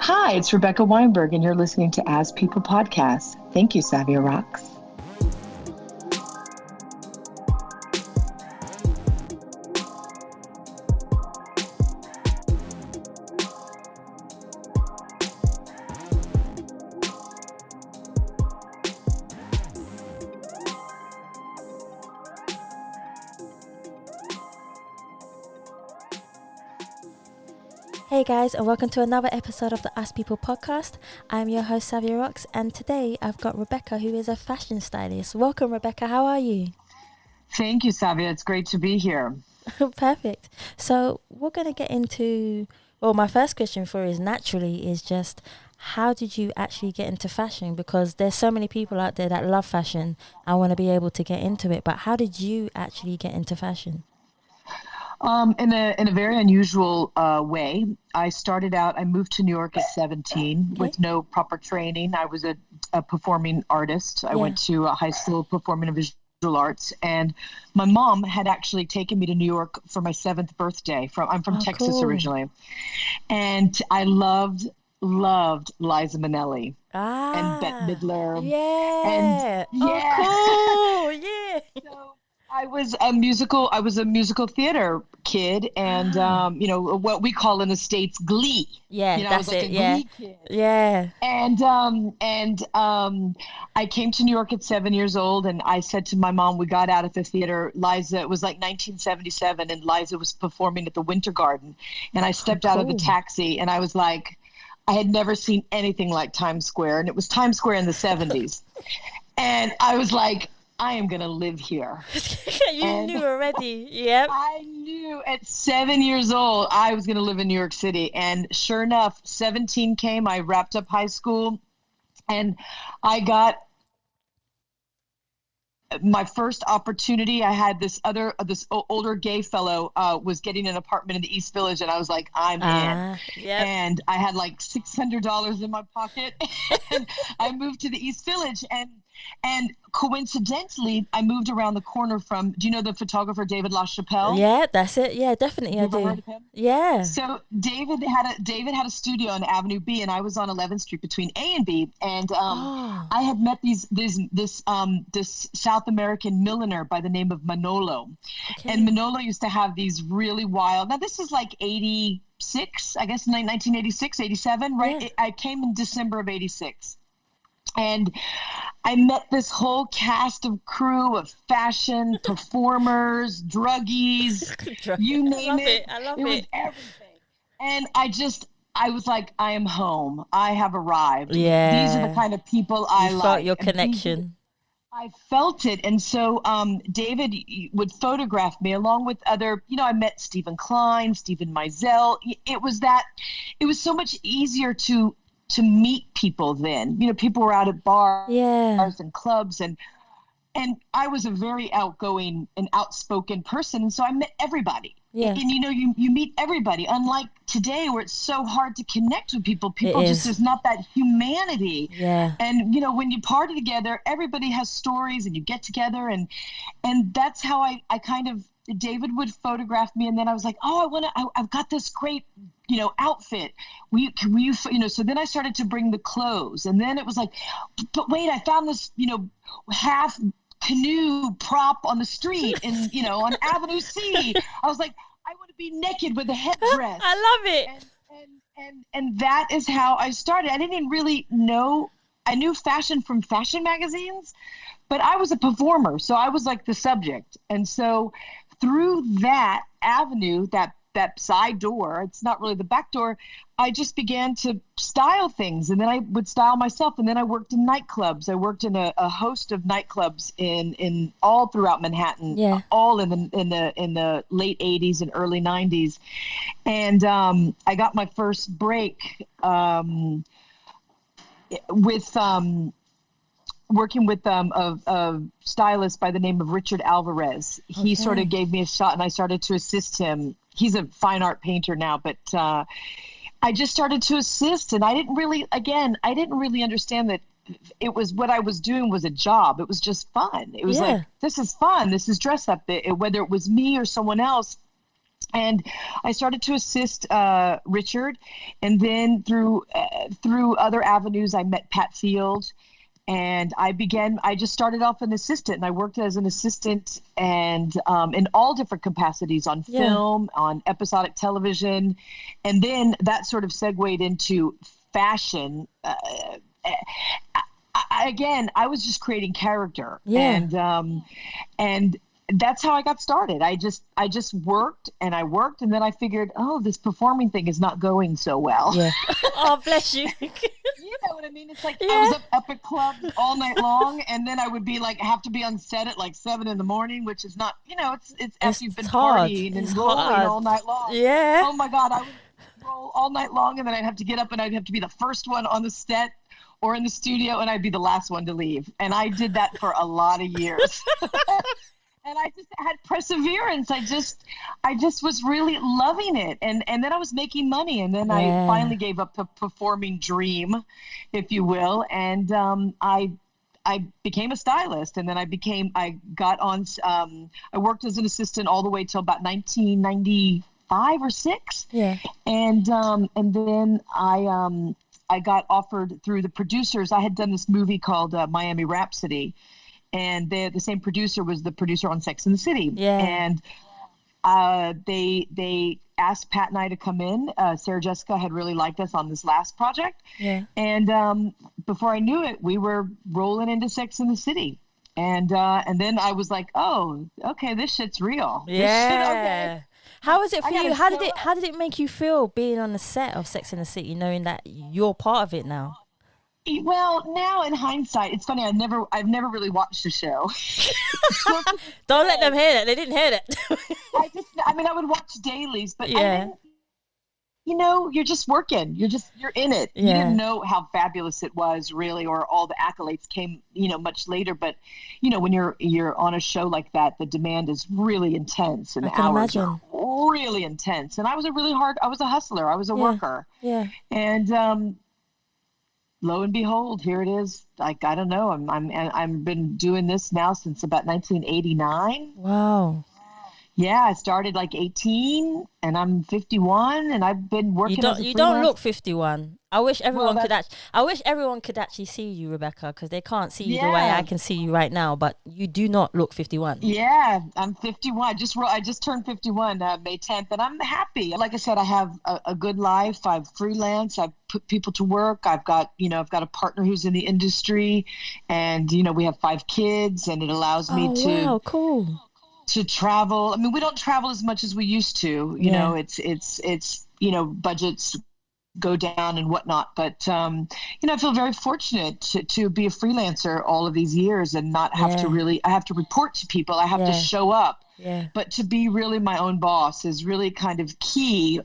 Hi, it's Rebecca Weinberg, and you're listening to As People Podcast. Thank you, Savia Rocks. Hey guys, and welcome to another episode of the As People Podcast. I'm your host, Savia Rocks, and today I've got Rebecca, who is a fashion stylist. Welcome, Rebecca. How are you? Thank you, Savia. It's great to be here. Perfect. So we're going to get into, well, my first question for you is just, how did you actually get into fashion? Because there's so many people out there that love fashion and want to be able to get into it. But how did you actually get into fashion? In a very unusual way. I moved to New York at 17 with no proper training. I was a performing artist. I went to a high school performing and visual arts, and my mom had actually taken me to New York for my 7th birthday. I'm from Texas originally, and I loved Liza Minnelli and Bette Midler. Yeah. And cool. Yeah. So I was a musical theater kid, and what we call in the States Glee. Yeah, I that's was like it. a Yeah, Glee kid. yeah. And I came to New York at 7 years old, and I said to my mom, we got out of the theater. Liza, it was like 1977, and Liza was performing at the Winter Garden, and I stepped out of the taxi, and I was like, I had never seen anything like Times Square, and it was Times Square in the 70s, and I was like, I am going to live here. You knew already. Yep. I knew at 7 years old I was going to live in New York City. And sure enough, 17 came. I wrapped up high school, and I got my first opportunity. I had this older gay fellow was getting an apartment in the East Village, and I was like, I'm in. Yep. And I had like $600 in my pocket, and I moved to the East Village, and coincidentally, I moved around the corner from, do you know the photographer David LaChapelle? Yeah, that's it. Yeah, definitely. You I ever do. heard of him? Yeah. So David had a studio on Avenue B, and I was on 11th Street between A and B, and I had met this South American milliner by the name of Manolo, and Manolo used to have these really wild. Now this is like 86, I guess, 1986, 87, right? Yeah. I came in December of 86. And I met this whole cast of crew of fashion performers, druggies, you name it. I love it. It was everything. And I was like, I am home. I have arrived. Yeah. These are the kind of people I like. You felt your connection. I felt it. And so David would photograph me along with other, I met Stephen Klein, Stephen Meisel. It was so much easier to meet people then. People were out at bars and clubs, and I was a very outgoing and outspoken person, and so I met everybody. Yeah. And you meet everybody, unlike today where it's so hard to connect with people. There's not that humanity. Yeah. And when you party together, everybody has stories, and you get together, and that's how I kind of, David would photograph me, and then I was like, I've got this great outfit. So then I started to bring the clothes, and then it was like, but wait, I found this, half canoe prop on the street and, on Avenue C. I was like, I want to be naked with a headdress. I love it. And that is how I started. I didn't even really know. I knew fashion from fashion magazines, but I was a performer. So I was like the subject. And so through that avenue, that side door, it's not really the back door, I just began to style things, and then I would style myself. And then I worked in nightclubs. I worked in a host of nightclubs in all throughout Manhattan, all in the late 80s and early 90s. And I got my first break with working with a stylist by the name of Richard Alvarez. He sort of gave me a shot, and I started to assist him. He's a fine art painter now, but I just started to assist, and I didn't really understand that it was what I was doing was a job. It was just fun. It was like, this is fun. This is dress up. Whether it was me or someone else, And I started to assist Richard, and then through other avenues, I met Pat Field, and I just started off an assistant, and I worked as an assistant and in all different capacities on film, on episodic television, and then that sort of segued into fashion. I was just creating character, and that's how I got started. I just worked, and and then I figured, oh, this performing thing is not going so well. Yeah. Oh, bless you. You know what I mean? It's like I was up at clubs all night long, and then I would be like, have to be on set at like 7 a.m, which is not, it's after you've been partying and rolling all night long. Yeah. Oh my God, I would roll all night long, and then I'd have to get up, and I'd have to be the first one on the set or in the studio, and I'd be the last one to leave. And I did that for a lot of years. And I just had perseverance. I just was really loving it. And then I was making money. And then I finally gave up the performing dream, if you will. And I became a stylist. And then I worked as an assistant all the way till about 1995 or 6. Yeah. And then I got offered through the producers. I had done this movie called Miami Rhapsody. And the same producer was the producer on Sex and the City. Yeah. And they asked Pat and I to come in. Sarah Jessica had really liked us on this last project. Yeah. And before I knew it, we were rolling into Sex and the City. And then I was like, oh, okay, this shit's real. Yeah. Okay. How was it for you? How did it make you feel being on the set of Sex and the City, knowing that you're part of it now? Well, now in hindsight, it's funny. I've never really watched the show. Don't let them hear that. They didn't hear that. I would watch dailies, but you're just working. You're in it. Yeah. You didn't know how fabulous it was, really, or all the accolades came, much later. But when you're on a show like that, the demand is really intense, and the hours are really intense. And I was a hustler. I was a worker. Yeah. And lo and behold, here it is. Like, I don't know. I've been doing this now since about 1989. Wow. Yeah, I started like 18, and I'm 51, and I've been working. You don't look 51. I wish everyone could actually see you, Rebecca, because they can't see you the way I can see you right now. But you do not look 51. Yeah, I'm 51. I just turned 51 May 10th, and I'm happy. Like I said, I have a good life. I've freelance. I've put people to work. I've got a partner who's in the industry, and we have 5 kids, and it allows me to. Wow, cool. To travel. I mean, we don't travel as much as we used to. It's budgets go down and whatnot. But I feel very fortunate to be a freelancer all of these years and not have to I have to report to people. I have to show up. Yeah. But to be really my own boss is really kind of key.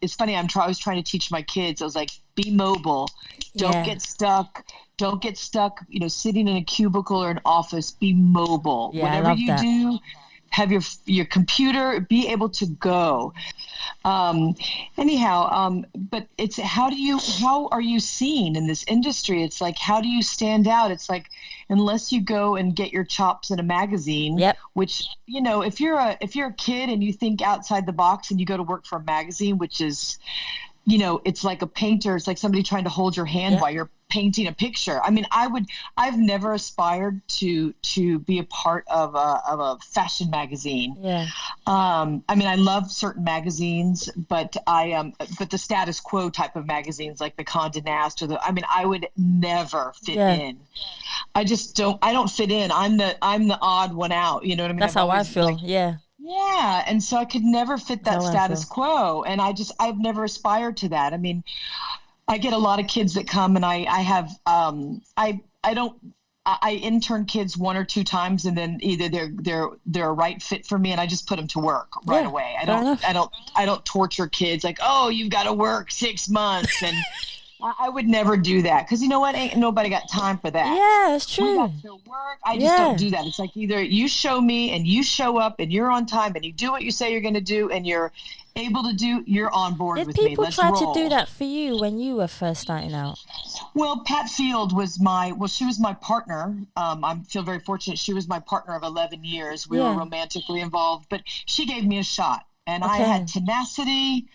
It's funny. I was trying to teach my kids. I was like, be mobile. Don't get stuck. Don't get stuck, sitting in a cubicle or an office. Be mobile. Yeah, whatever you do, have your computer, be able to go. But it's how are you seen in this industry? It's like, how do you stand out? It's like, unless you go and get your chops in a magazine, which, if you're a kid and you think outside the box and you go to work for a magazine, which is, it's like a painter. It's like somebody trying to hold your hand while you're painting a picture. I mean, I've never aspired to be a part of a fashion magazine. Yeah. I love certain magazines, but but the status quo type of magazines, like the Condé Nast I would never fit in. I don't fit in. I'm the odd one out. You know what I mean? That's how I feel. Yeah. And so I could never fit that status quo. And I've never aspired to that. I mean, I get a lot of kids that come, and I intern kids 1 or 2 times, and then either they're a right fit for me, and I just put them to work right away. I don't torture kids like, oh, you've got to work 6 months, and I would never do that, because you know what? Ain't nobody got time for that. Yeah, it's true. We got to work. I just don't do that. It's like, either you show me and you show up and you're on time and you do what you say you're going to do and you're able to do, you're on board with me. Did people try to do that for you when you were first starting out? Well, Pat Field she was my partner. I feel very fortunate. She was my partner of 11 years. We were romantically involved, but she gave me a shot. And I Okay. had tenacity.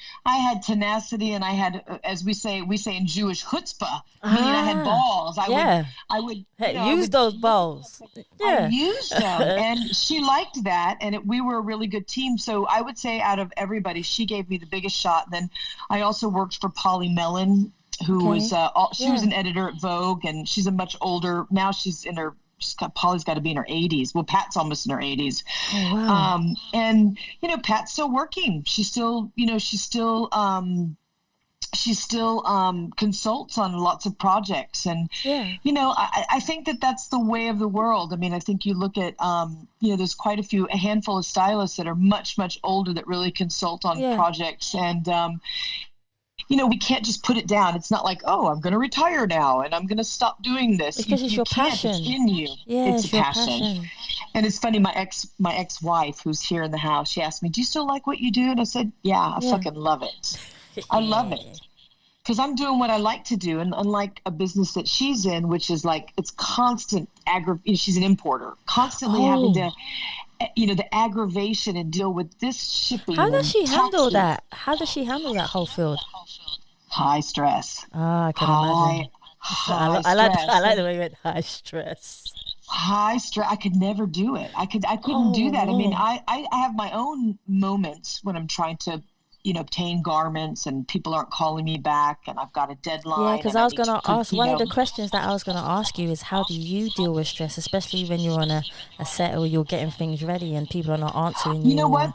And I had, as we say in Jewish, chutzpah, meaning I had Ah, balls. yeah. I would, Hey, I use would those look at balls. myself. I Yeah. used them, and she liked that, and we were a really good team. So I would say out of everybody, she gave me the biggest shot. Then I also worked for Polly Mellon, who was Okay. she was Yeah. an editor at Vogue, and she's a much older now. Polly's got to be in her 80s. Well, Pat's almost in her 80s. Oh, wow. And Pat's still working. She still consults on lots of projects. And Yeah. I think that's the way of the world. I mean, I think you look at there's a handful of stylists that are much older that really consult on Yeah. projects. And we can't just put it down. It's not like, oh, I'm going to retire now and I'm going to stop doing this. Because it's You your can't. It's passion. in you. Yeah, It's a it's your passion. passion. And it's funny, my ex-wife, who's here in the house, she asked me, do you still like what you do? And I said, yeah, I Yeah. fucking love it. I love it. Because I'm doing what I like to do. And unlike a business that she's in, which is like, it's constant she's an importer, constantly having to, the aggravation and deal with this shipping How does and she handle taxes. that? How does she handle that whole field? High stress. Ah, I can imagine. High I like stress. the way you went high stress. High stress. I could never do it. I couldn't do Oh that. I mean, no. I have my own moments when I'm trying to, obtain garments and people aren't calling me back and I've got a Yeah, deadline because and I I was need to gonna put, ask one of the questions that I was gonna ask you is how do you deal with stress, especially when you're on a set or you're getting things ready and people are not answering you know you what? or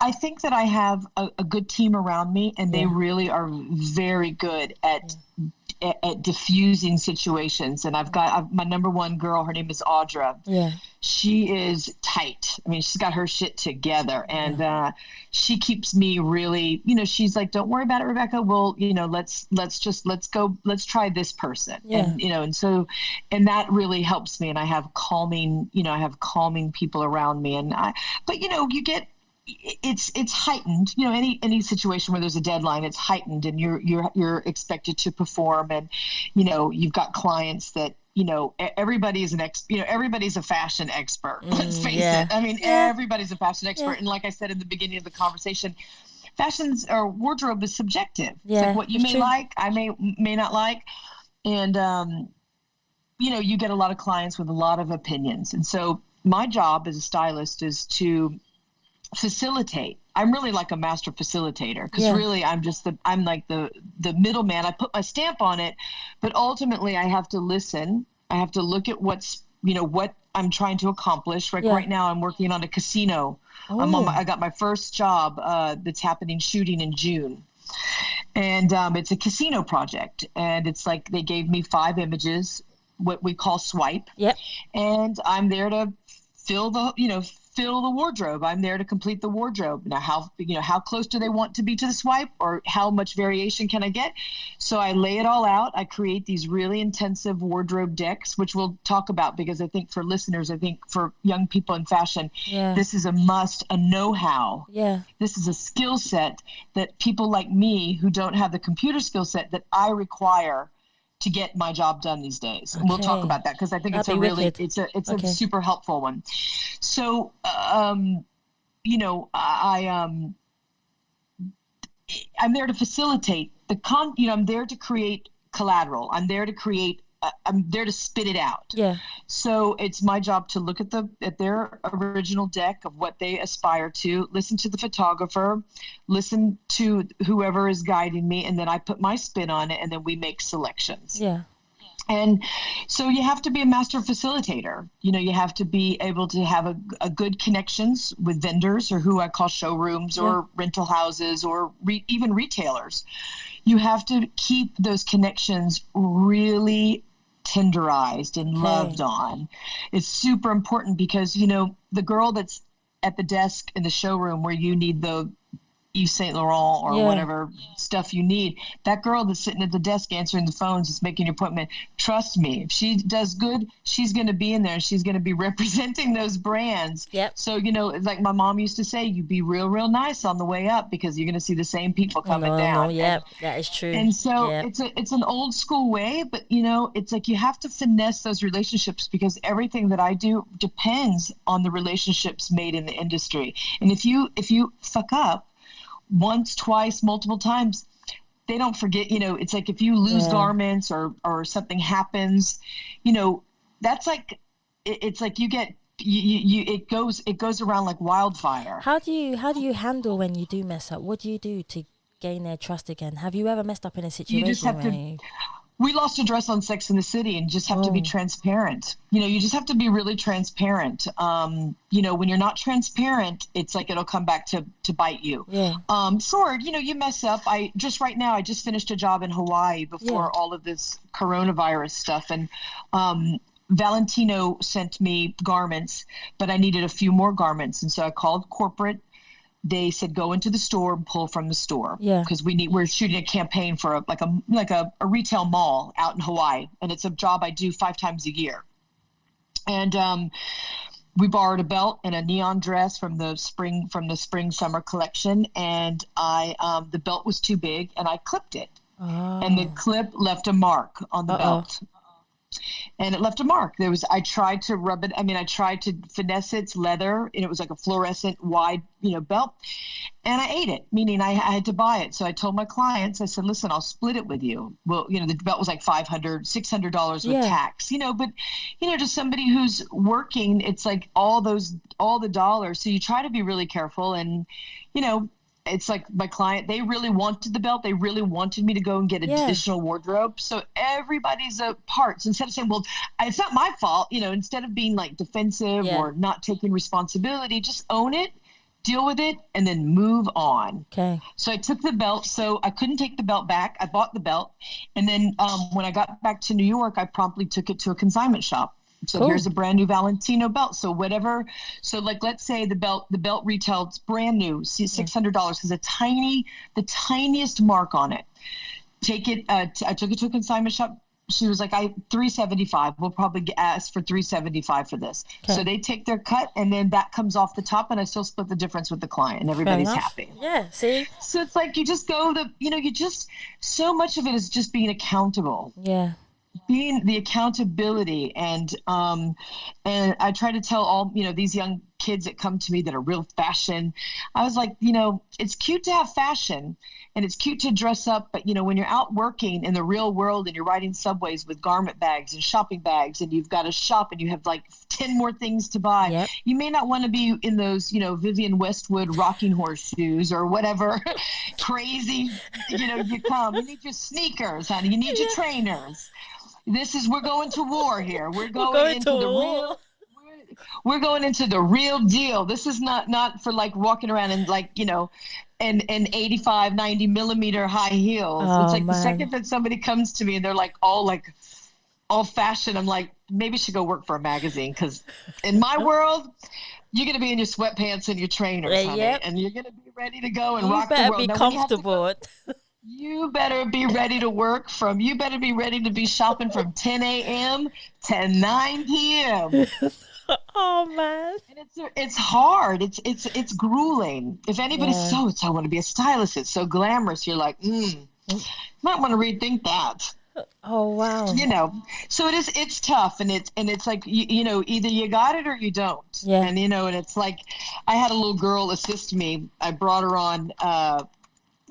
I think that I have a good team around me, and they yeah, really are very good yeah, at diffusing situations. And I've my number one girl. Her name is Audra. yeah, She is tight. I mean, she's got her shit together, yeah, and she keeps me really. She's like, "Don't worry about it, Rebecca. Well, let's go. Let's try this person." yeah. And that really helps me. And I have calming. I have calming people around me, but you get. It's heightened. Any situation where there's a deadline, it's heightened, and you're expected to perform. And you've got clients that everybody's everybody's a fashion expert. Let's face it. Yeah, I mean, yeah, everybody's a fashion expert. yeah, And like I said in the beginning of the conversation, fashion's or wardrobe is subjective. It's like yeah. what you It's may true. like, I may not like. And you get a lot of clients with a lot of opinions. And so my job as a stylist is to facilitate. I'm really like a master facilitator because Yeah, really I'm like the middleman. I put my stamp on it, but ultimately I have to listen. I have to look at what I'm trying to accomplish. Like yeah. right now I'm working on a casino. Oh, I got my first job that's happening shooting in June. And it's a casino project, and it's like they gave me 5 images, what we call swipe, yep. and I'm there to fill the wardrobe. I'm there to complete the wardrobe. Now, how close do they want to be to the swipe, or how much variation can I get? So I lay it all out. I create these really intensive wardrobe decks, which we'll talk about, because I think for listeners, I think for young people in fashion, Yeah, this is a must, a know-how. yeah. This is a skill set that people like me who don't have the computer skill set that I require to get my job done these days. And we'll talk Okay, about that because I think that'd be wicked. it's a Okay. super helpful one. So, I'm there to facilitate I'm there to create collateral. I'm there to spit it out. Yeah, So it's my job to look at their original deck of what they aspire to, listen to the photographer, listen to whoever is guiding me, and then I put my spin on it, and then we make selections. yeah, And so you have to be a master facilitator. You have to be able to have a good connections with vendors, or who I call showrooms, yeah. or rental houses, or even retailers. You have to keep those connections really tenderized and Okay. loved on. It's super important because, the girl that's at the desk in the showroom where you need the Yves Saint Laurent or Yeah. whatever stuff you need. That girl that's sitting at the desk answering the phones, is making your appointment. Trust me, if she does good, she's going to be in there. She's going to be representing those brands. Yep. So, like my mom used to say, you be real nice on the way up, because you're going to see the same people coming No, down. yep, that is true. And so Yep. it's an old school way, but it's like you have to finesse those relationships, because everything that I do depends on the relationships made in the industry. And if you fuck up once, twice, multiple times, they don't forget. It's like if you lose garments or something happens, that's like it's like you get it goes around like wildfire. How do you handle when you do mess up? What do you do to gain their trust again? Have you ever messed up in a You just situation have where to. We lost a dress on Sex and the City, and just have to be transparent. You just have to be really transparent. When you're not transparent, it's like it'll come back to bite you. Yeah. Sure, you mess up. I just finished a job in Hawaii before all of this coronavirus stuff, and Valentino sent me garments, but I needed a few more garments, and so I called corporate. They said, go into the store and pull from the store. Yeah. Because we're shooting a campaign for a retail mall out in Hawaii. And it's a job I do 5 times a year. And we borrowed a belt and a neon dress from the spring summer collection. And the belt was too big and I clipped it. Oh. And the clip left a mark on the belt. And it left a mark. I tried to rub it. I tried to finesse it. It's leather, and it was like a fluorescent wide, belt. And I ate it, meaning I had to buy it. So I told my clients, I said, listen, I'll split it with you. Well, the belt was like $500, $600 with tax, but, just somebody who's working, it's like all the dollars. So you try to be really careful. And, it's like my client, they really wanted the belt. They really wanted me to go and get additional wardrobe. So everybody's a part. So instead of saying, well, it's not my fault, instead of being like defensive or not taking responsibility, just own it, deal with it, and then move on. Okay. So I took the belt. So I couldn't take the belt back. I bought the belt. And then when I got back to New York, I promptly took it to a consignment shop. So here's a brand new Valentino belt. So whatever. So like, let's say the belt retails brand new, $600, has the tiniest mark on it. Take it. I took it to a consignment shop. She was like, $375. We'll probably ask for $375 for this. Okay. So they take their cut, and then that comes off the top, and I still split the difference with the client, and everybody's happy. Yeah. See. So it's like you just go so much of it is just being accountable. Yeah. Being the accountability, and I try to tell all these young kids that come to me that are real fashion. I was like, it's cute to have fashion and it's cute to dress up, but when you're out working in the real world and you're riding subways with garment bags and shopping bags, and you've got to shop and you have like 10 more things to buy, you may not want to be in those Vivian Westwood rocking horse shoes or whatever crazy you need your sneakers, honey, you need your trainers. We're going to war here. We're going into the real. We're going into the real deal. This is not for like walking around in like, in 85, 90 millimeter high heels. It's like the second that somebody comes to me and they're like all fashion, I'm like, maybe you should go work for a magazine, because in my world, you're going to be in your sweatpants and your trainers, honey, and you're going to be ready to go and rock the world. You better be comfortable. You better be ready to work you better be ready to be shopping from 10 a.m. to 9 p.m. Oh man. And it's hard. It's grueling. If anybody's I want to be a stylist, it's so glamorous. You're like, might want to rethink that. Oh wow. So it's tough, and it's like either you got it or you don't. Yeah. And and it's like I had a little girl assist me. I brought her on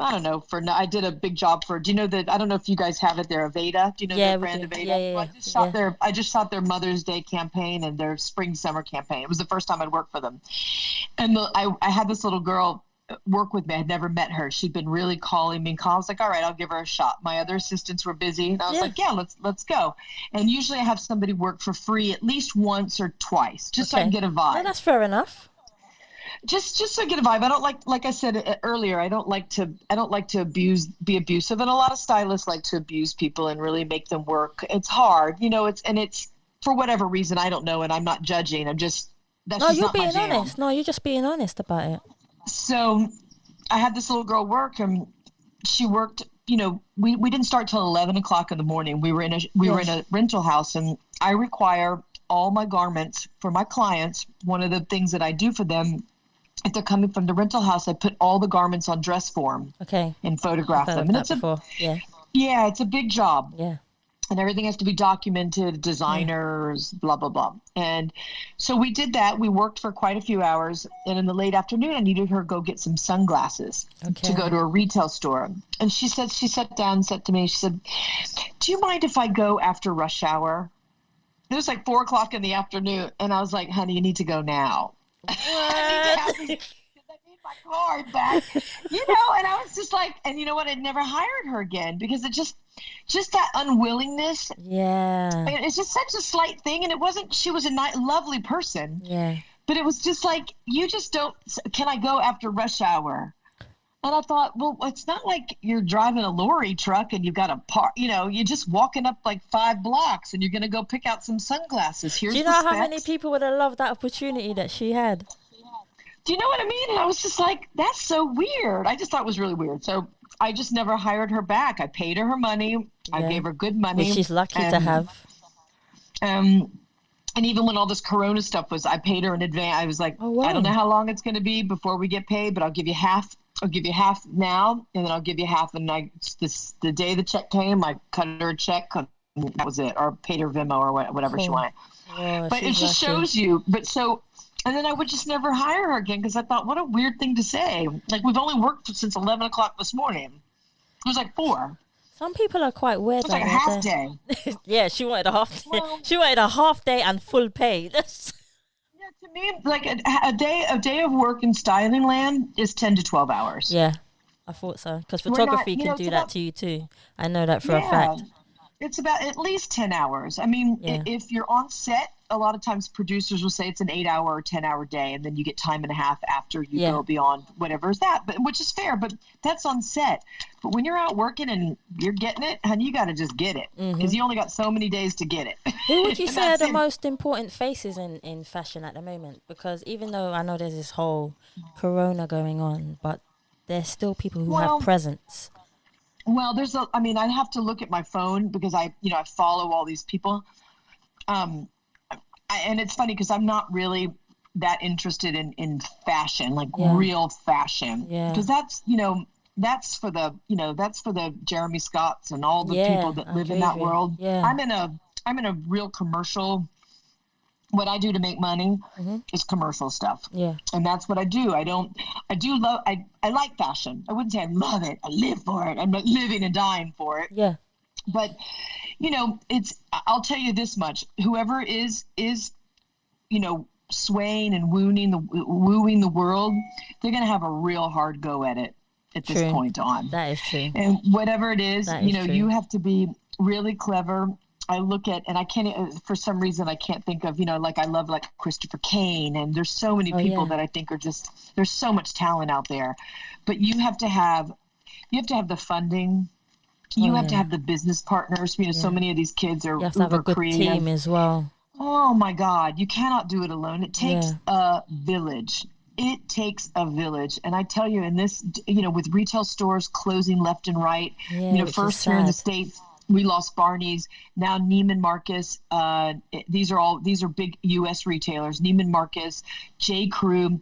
I don't know, I did a big job for, I don't know if you guys have it there, Aveda. Do you know the brand Aveda? Well, I just shot their Mother's Day campaign and their spring summer campaign. It was the first time I'd worked for them. And I had this little girl work with me. I'd never met her. She'd been really calling me. I was like, all right, I'll give her a shot. My other assistants were busy. And I was like, let's go. And usually I have somebody work for free at least once or twice, just so I can get a vibe. No, that's fair enough. Just so I get a vibe. I don't like I said earlier, I don't like to be abusive. And a lot of stylists like to abuse people and really make them work. It's hard, it's for whatever reason, I don't know. And I'm not judging. That's just not my jam. Honest. No, you're just being honest about it. So I had this little girl work, and she worked, we didn't start till 11 o'clock in the morning. We were in a rental house, and I require all my garments for my clients. One of the things that I do for them, if they're coming from the rental house, I put all the garments on dress form. Okay. And photograph them. And it's a big job. Yeah. And everything has to be documented, designers, blah, blah, blah. And so we did that. We worked for quite a few hours. And in the late afternoon, I needed her to go get some sunglasses to go to a retail store. And she sat down and said to me, she said, "Do you mind if I go after rush hour?" It was like 4 o'clock in the afternoon. And I was like, "Honey, you need to go now." I need my card back, and I was just like, and you know what? I'd never hired her again because it just that unwillingness. Yeah. It's just such a slight thing. And it wasn't, she was a lovely person. Yeah. But it was just like, you just don't, can I go after rush hour? And I thought, well, it's not like you're driving a lorry truck and you've got a park, you're just walking up like 5 blocks and you're going to go pick out some sunglasses. Here's Do you know how many people would have loved that opportunity that she had? Do you know what I mean? And I was just like, that's so weird. I just thought it was really weird. So I just never hired her back. I paid her money. Yeah. I gave her good money. Which she's lucky to have. And even when all this Corona stuff was, I paid her in advance. I was like, oh, wow. I don't know how long it's going to be before we get paid, but I'll give you half. I'll give you half now, and then I'll give you half. And the day the check came, I cut her a check. And that was it. Or paid her Venmo or whatever she wanted. Oh, but it just shows you. And then I would just never hire her again because I thought, what a weird thing to say. Like, we've only worked since 11 o'clock this morning. It was like 4. Some people are quite weird. It was like a half day. Yeah, she wanted a half day. Well, she wanted a half day and full pay. Yeah, to me, like a day of work in styling land is 10 to 12 hours. Yeah, I thought so. Because photography can do that to you too. I know that for a fact. It's about at least 10 hours. I mean, if you're on set, a lot of times producers will say it's an 8-hour or 10-hour day, and then you get time and a half after you go beyond whatever is that, which is fair, but that's on set. But when you're out working and you're getting it, honey, you got to just get it because you only got so many days to get it. Who would you say are the most important faces in fashion at the moment? Because even though I know there's this whole Corona going on, but there's still people who have presence. Well, I'd have to look at my phone because I follow all these people. And it's funny because I'm not really that interested in fashion, like real fashion. Yeah. Because that's for the Jeremy Scotts and all the people that live in that world. Yeah. I'm in a real commercial. What I do to make money is commercial stuff. Yeah. And that's what I do. I like fashion. I wouldn't say I love it. I live for it. I'm not living and dying for it. Yeah. But, I'll tell you this much. Whoever is swaying and wooing the world, they're going to have a real hard go at it at this point on. That is true. And whatever it is, you have to be really clever. I look at, and I can't, for some reason, I can't think of, like I love like Christopher Kane, and there's so many people that I think are there's so much talent out there, but you have to have the funding. You have to have the business partners. So many of these kids are you have to have a good creative. Team as well. Oh my God, you cannot do it alone. It takes a village. It takes a village. And I tell you, in this, with retail stores closing left and right, first here in the States, we lost Barney's, now Neiman Marcus. These are big U.S. retailers. Neiman Marcus, J. Crew,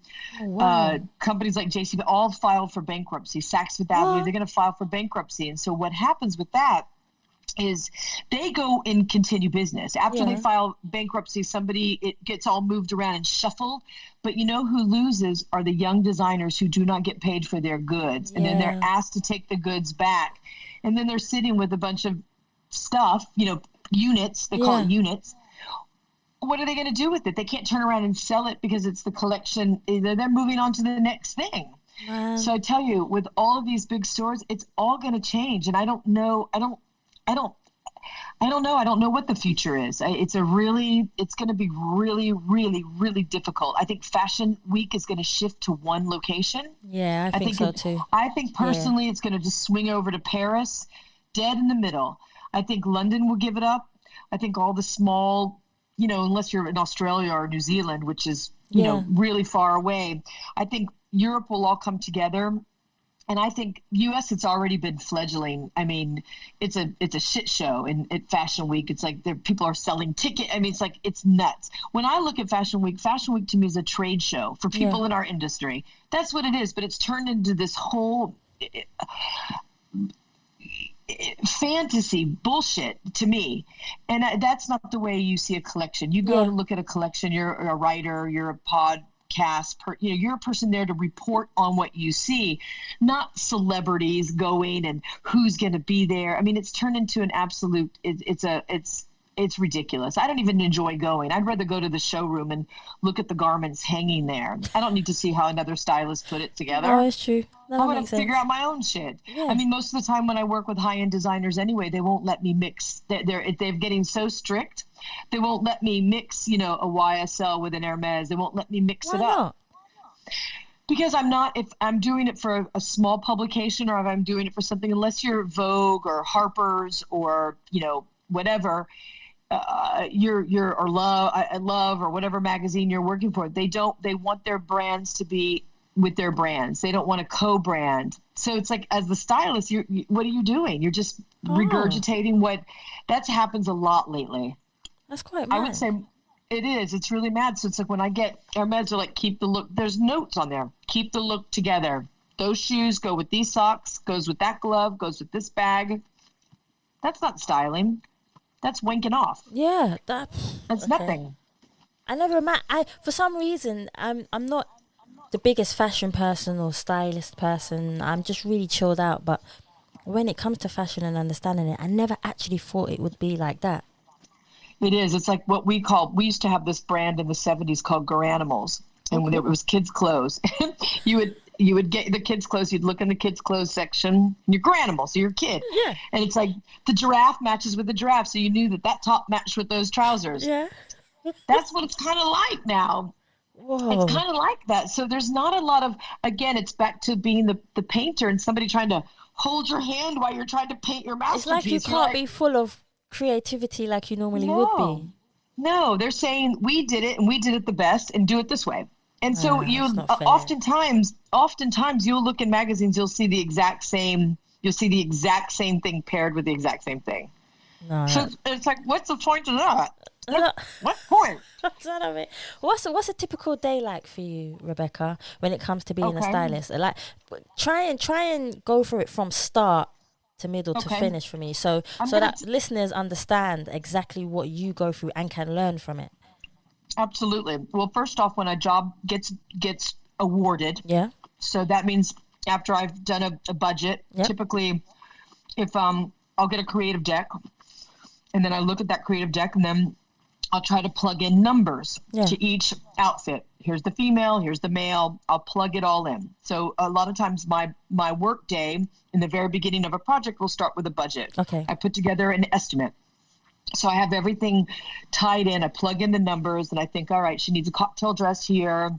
companies like JCB, all filed for bankruptcy. Saks Fifth Avenue, they're going to file for bankruptcy. And so what happens with that is they go and continue business. After they file bankruptcy, it gets all moved around and shuffled. But who loses are the young designers who do not get paid for their goods. And then they're asked to take the goods back. And then they're sitting with a bunch of stuff, units, they call it units. What are they going to do with it? They can't turn around and sell it because it's the collection. They're moving on to the next thing. Wow. So I tell you, with all of these big stores, it's all going to change. And I don't know. I don't know. I don't know what the future is. It's going to be really, really, really difficult. I think Fashion Week is going to shift to one location. Yeah, I think so too. I think personally it's going to just swing over to Paris, dead in the middle. I think London will give it up. I think all the small, unless you're in Australia or New Zealand, which is, really far away. I think Europe will all come together And I think US, it's already been fledgling. I mean, it's a shit show at Fashion Week. It's like people are selling tickets. I mean, it's like, it's nuts. When I look at Fashion Week to me is a trade show for people in our industry. That's what it is. But it's turned into this whole fantasy bullshit to me. And that's not the way you see a collection. You go to look at a collection, you're a writer, you're a podcast, you're a person there to report on what you see, not celebrities going and who's going to be there. I mean, it's turned into an absolute, it's ridiculous. I don't even enjoy going. I'd rather go to the showroom and look at the garments hanging there. I don't need to see how another stylist put it together. Oh, it's true. I want to figure out my own shit. Yeah. I mean, most of the time when I work with high-end designers anyway, they won't let me mix. They're getting so strict. They won't let me mix, a YSL with an Hermes. They won't let me mix it up. Why not? Because I'm not, if I'm doing it for a small publication or if I'm doing it for something, unless you're Vogue or Harper's or, whatever, or Love or whatever magazine you're working for, they want their brands to be with their brands. They don't want to co-brand. So it's like, as the stylist, what are you doing? You're just regurgitating that happens a lot lately. That's quite mad. I would say it is. It's really mad. So it's like when I get Hermes, are like, keep the look. There's notes on there. Keep the look together. Those shoes go with these socks, goes with that glove, goes with this bag. That's not styling. That's wanking off. Yeah, that's nothing. For some reason, I'm not the biggest fashion person or stylist person. I'm just really chilled out. But when it comes to fashion and understanding it, I never actually thought it would be like that. It is. It's like what we used to have this brand in the 70s called Garanimals. And when it was kids' clothes, you would get the kids' clothes. You'd look in the kids' clothes section. And you're Garanimals, so you're a kid. Yeah. And it's like the giraffe matches with the giraffe, so you knew that top matched with those trousers. Yeah. That's what it's kind of like now. Whoa. It's kind of like that. So there's not a lot of, again, it's back to being the painter and somebody trying to hold your hand while you're trying to paint your masterpiece. It's like you can't be full of creativity like you normally would be. No, they're saying we did it and we did it the best and do it this way. And so oftentimes you'll look in magazines, you'll see the exact same thing paired with the exact same thing. No. So it's like, what's the point of that? What point? What's a typical day like for you, Rebecca, when it comes to being a stylist? Like, try and go through it from start to middle to finish for me, so that listeners understand exactly what you go through and can learn from it. Absolutely. Well, first off, when a job gets awarded, so that means after I've done a budget, typically if I'll get a creative deck, and then I look at that creative deck, and then I'll try to plug in numbers to each outfit. Here's the female, here's the male. I'll plug it all in. So a lot of times my work day in the very beginning of a project will start with a budget. Okay. I put together an estimate. So I have everything tied in. I plug in the numbers and I think, all right, she needs a cocktail dress here.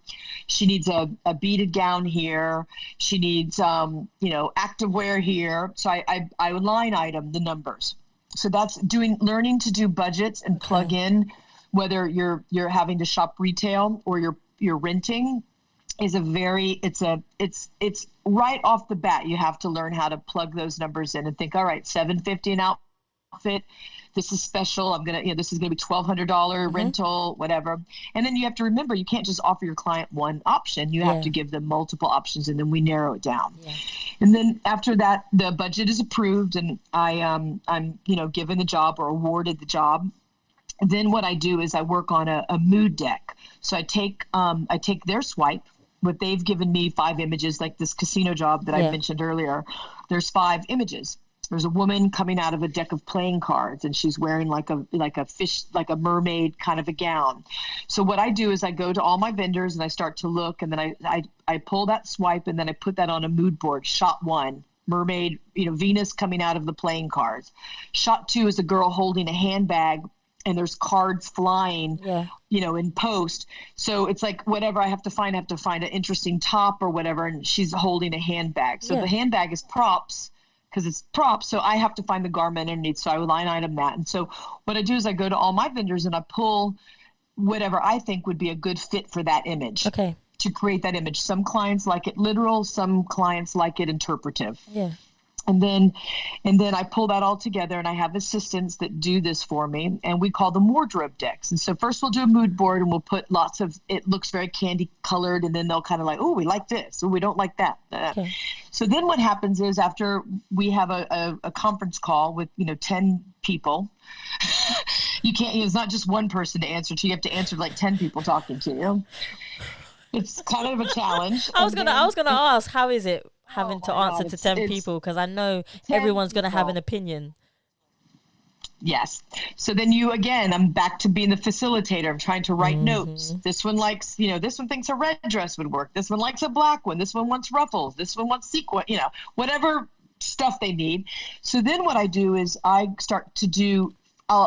She needs a beaded gown here. She needs, activewear here. So I line item the numbers. So that's learning to do budgets and plug in, whether you're having to shop retail or you're renting, is it's right off the bat. You have to learn how to plug those numbers in and think, all right, $750 an outfit. This is special. This is going to be $1,200 rental, whatever. And then you have to remember, you can't just offer your client one option. You have to give them multiple options, and then we narrow it down. Yeah. And then after that, the budget is approved, and I'm given the job or awarded the job. Then what I do is I work on a mood deck. So I take their swipe, what they've given me 5 images, like this casino job that I mentioned earlier. There's 5 images. There's a woman coming out of a deck of playing cards, and she's wearing like a fish, like a mermaid kind of a gown. So what I do is I go to all my vendors and I start to look, and then I pull that swipe, and then I put that on a mood board. Shot 1, mermaid, Venus coming out of the playing cards. Shot 2 is a girl holding a handbag, and there's cards flying, in post. So it's like whatever I have to find an interesting top or whatever, and she's holding a handbag. So the handbag is props, because it's props, so I have to find the garment underneath, so I would line item that. And so what I do is I go to all my vendors and I pull whatever I think would be a good fit for that image. Okay. to create that image. Some clients like it literal, some clients like it interpretive. Yeah. And then I pull that all together, and I have assistants that do this for me, and we call them wardrobe decks. And so first we'll do a mood board, and we'll put it looks very candy colored, and then they'll kind of like, oh, we like this, or we don't like that. Okay. So then what happens is after we have a conference call with, 10 people, you can't, it's not just one person to answer to, you have to answer like 10 people talking to you. It's kind of a challenge. I was gonna ask, how is it having to answer to 10 people? Because I know everyone's going to have an opinion. Yes. So then I'm back to being the facilitator. I'm trying to write notes. This one likes, this one thinks a red dress would work. This one likes a black one. This one wants ruffles. This one wants sequin, whatever stuff they need. So then what I do is I start to do,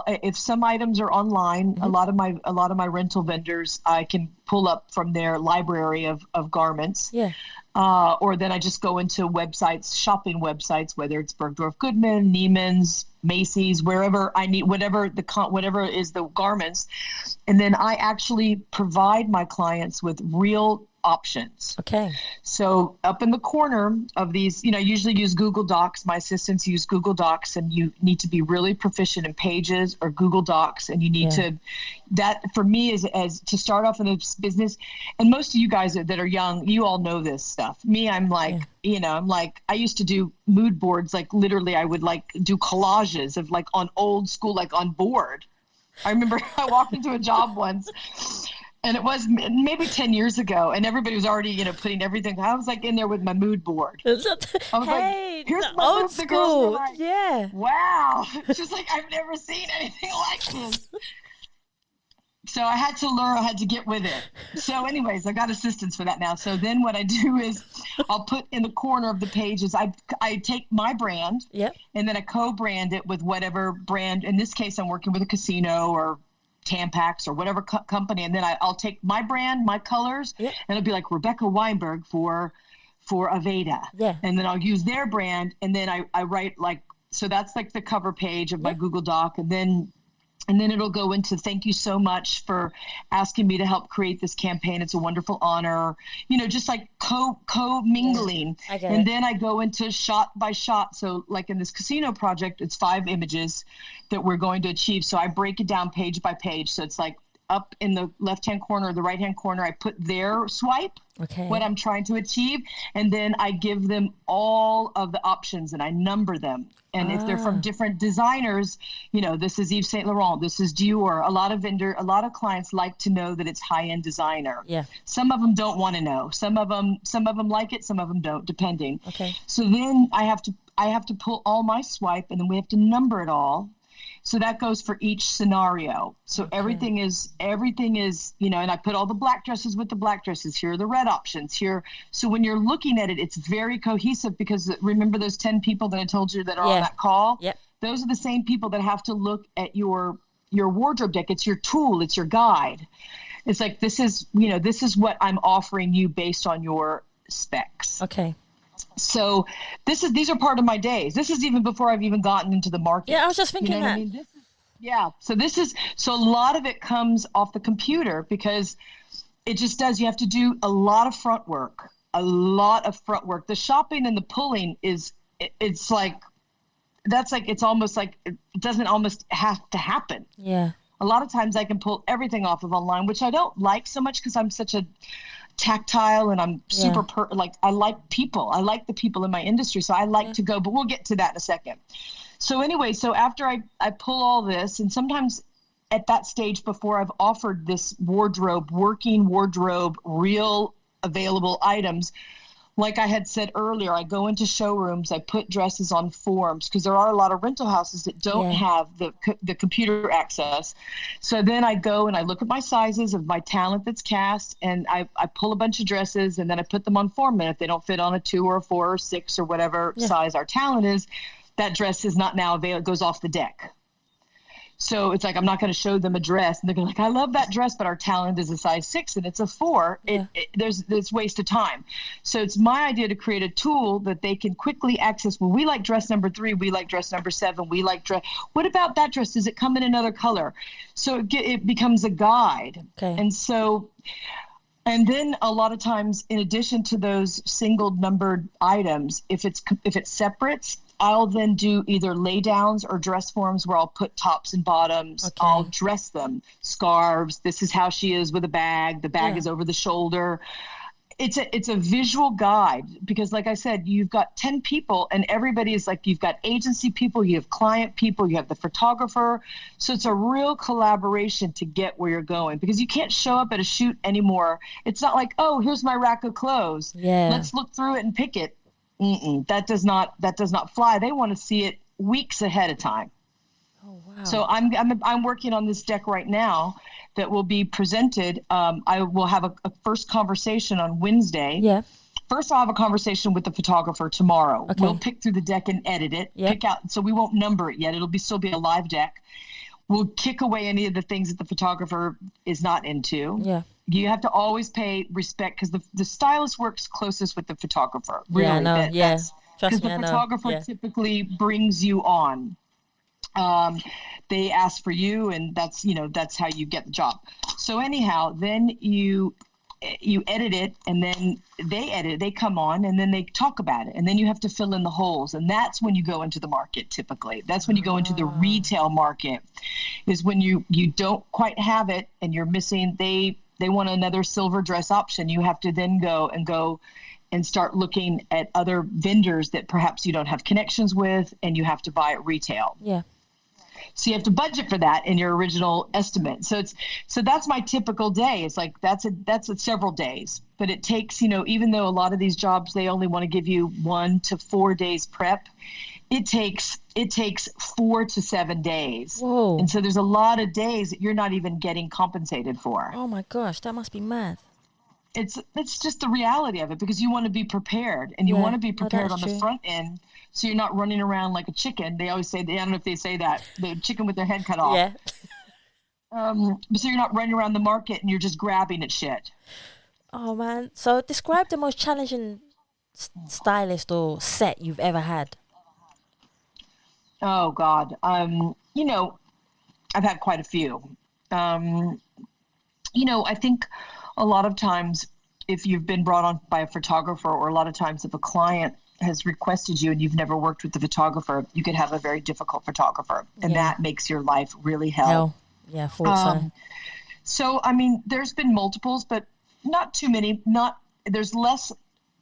if some items are online, a lot of my rental vendors, I can pull up from their library of garments. Yeah. Or then I just go into websites, shopping websites, whether it's Bergdorf Goodman, Neiman's, Macy's, wherever I need, whatever is the garments. And then I actually provide my clients with real options. Okay. So up in the corner of these, I usually use Google Docs. My assistants use Google Docs, and you need to be really proficient in Pages or Google Docs. And you need that for me is as to start off in this business. And most of you guys that are young, you all know this stuff. Me, I'm like, I used to do mood boards. Like literally I would like do collages of like on old school, like on board. I remember I walked into a job once, and it was maybe 10 years ago, and everybody was already, putting everything. I was like in there with my mood board. I was like, here's my old mood. The school. girls were like, yeah. Wow. She's like, I've never seen anything like this. So I had to get with it. So anyways, I got assistants for that now. So then what I do is I'll put in the corner of the pages, I take my brand, and then I co-brand it with whatever brand. In this case, I'm working with a casino or Tampax or whatever company. And then I'll take my brand, my colors, and it'll be like Rebecca Weinberg for Aveda. Yeah. And then I'll use their brand. And then I write like, so that's like the cover page of my Google Doc. And then it'll go into thank you so much for asking me to help create this campaign. It's a wonderful honor, just like co-mingling. Yeah, and then I go into shot by shot. So like in this casino project, it's 5 images that we're going to achieve. So I break it down page by page. So it's like up in the left-hand corner or the right-hand corner, I put their swipe, what I'm trying to achieve. And then I give them all of the options and I number them. And if they're from different designers, this is Yves Saint Laurent, this is Dior. A lot of clients like to know that it's high-end designer. Yeah. Some of them don't want to know. Some of them like it, some of them don't, depending. Okay. So then I have to pull all my swipe, and then we have to number it all. So that goes for each scenario. So everything is, and I put all the black dresses with the black dresses. Here are the red options here. So when you're looking at it, it's very cohesive, because remember those 10 people that I told you that are on that call? Yep. Those are the same people that have to look at your wardrobe deck. It's your tool. It's your guide. It's like, this is what I'm offering you based on your specs. Okay. So these are part of my days. This is even before I've even gotten into the market. Yeah, I was just thinking that. I mean? So a lot of it comes off the computer, because it just does. You have to do a lot of front work. The shopping and the pulling it's almost like it doesn't almost have to happen. Yeah. A lot of times I can pull everything off of online, which I don't like so much, because I'm such a tactile and I'm super I like people. I like the people in my industry. So I like to go, but we'll get to that in a second. So anyway, so after I pull all this, and sometimes at that stage before I've offered this working wardrobe, real available items, like I had said earlier, I go into showrooms, I put dresses on forms, because there are a lot of rental houses that don't have the computer access. So then I go and I look at my sizes of my talent that's cast, and I pull a bunch of dresses, and then I put them on form. And if they don't fit on a 2 or a 4 or 6 or whatever size our talent is, that dress is not now available, goes off the deck. So it's like, I'm not going to show them a dress, and they're going to like, I love that dress, but our talent is a size 6 and it's a 4. There's waste of time. So it's my idea to create a tool that they can quickly access. Well, we like dress number 3. We like dress number 7. We like dress. What about that dress? Does it come in another color? So it becomes a guide. Okay. And so And then a lot of times, in addition to those single numbered items, if it's separate, I'll then do either lay downs or dress forms where I'll put tops and bottoms. Okay. I'll dress them, scarves. This is how she is with a bag. The bag is over the shoulder. It's a visual guide because, like I said, you've got 10 people and everybody is like, you've got agency people, you have client people, you have the photographer. So it's a real collaboration to get where you're going, because you can't show up at a shoot anymore. It's not like, oh, here's my rack of clothes. Yeah. Let's look through it and pick it. That does not fly. They want to see it weeks ahead of time. Oh, wow. So I'm working on this deck right now that will be presented. I will have a first conversation on Wednesday. Yeah. First, I'll have a conversation with the photographer tomorrow. Okay. We'll pick through the deck and edit it. Yep. Pick out. So we won't number it yet. It'll still be a live deck. We'll kick away any of the things that the photographer is not into. Yeah. You have to always pay respect because the stylist works closest with the photographer. Really. Yeah, I know. Yeah. Because Trust me, I the know. photographer Yeah. typically brings you on. They ask for you, and that's how you get the job. So anyhow, then you edit it, and then they come on, and then they talk about it, and then you have to fill in the holes, and that's when you go into the market. Typically, that's when you go into the retail market, is when you don't quite have it, and you're missing. They want another silver dress option. You have to then go and start looking at other vendors that perhaps you don't have connections with, and you have to buy at retail. Yeah. So you have to budget for that in your original estimate. So that's my typical day. It's like that's several days, but it takes, even though a lot of these jobs, they only want to give you 1 to 4 days prep, it takes 4 to 7 days. Whoa. And so there's a lot of days that you're not even getting compensated for. Oh my gosh, that must be mad. It's just the reality of it, because you want to be prepared, and you want to be prepared on the front end. So you're not running around like a chicken. They always say, I don't know if they say that, the chicken with their head cut off. Yeah. So you're not running around the market and you're just grabbing at shit. Oh man. So describe the most challenging stylist or set you've ever had. Oh God. I've had quite a few. I think a lot of times if you've been brought on by a photographer, or a lot of times if a client has requested you and you've never worked with the photographer, you could have a very difficult photographer, and that makes your life really hell. Yeah, thought so. So, there's been multiples, but not too many. There's less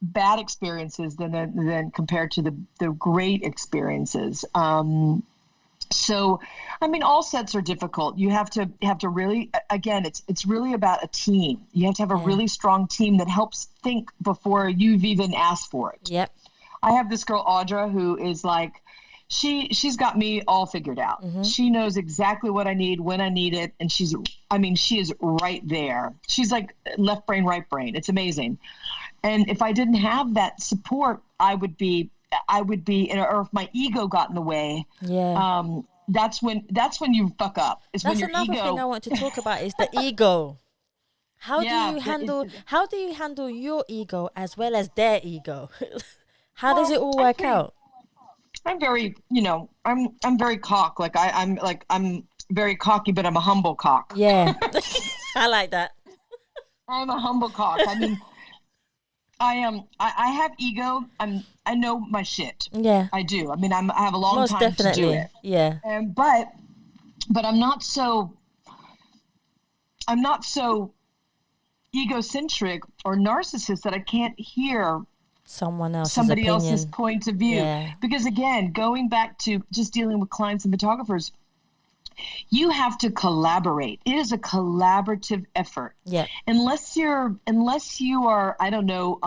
bad experiences than compared to the great experiences. So, all sets are difficult. You have to really, again, it's really about a team. You have to have a really strong team that helps think before you've even asked for it. Yep. I have this girl, Audra, who is like, she's got me all figured out. Mm-hmm. She knows exactly what I need, when I need it. And she is right there. She's like left brain, right brain. It's amazing. And if I didn't have that support, I would be, or if my ego got in the way, that's when you fuck up. That's when your ego. That's another thing I want to talk about is the ego. How do you handle your ego as well as their ego? How does it all work out? I'm very, I'm very cock. Like I'm very cocky, but I'm a humble cock. Yeah. I like that. I'm a humble cock. I have ego. I know my shit. Yeah. I do. I have a long time to do it. Yeah. But I'm not so egocentric or narcissist that I can't hear somebody else's point of view. Yeah. Because again, going back to just dealing with clients and photographers, you have to collaborate. It is a collaborative effort. Yeah. Unless you are, I don't know,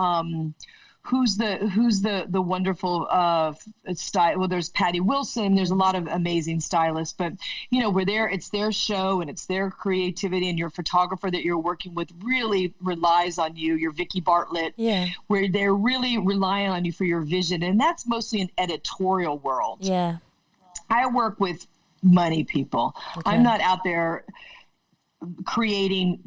who's the wonderful style. Well, there's Patty Wilson. There's a lot of amazing stylists, but it's their show and it's their creativity, and your photographer that you're working with really relies on you. Your Vicky Bartlett, where they're really relying on you for your vision, and that's mostly an editorial world. Yeah, I work with money people. Okay. I'm not out there creating.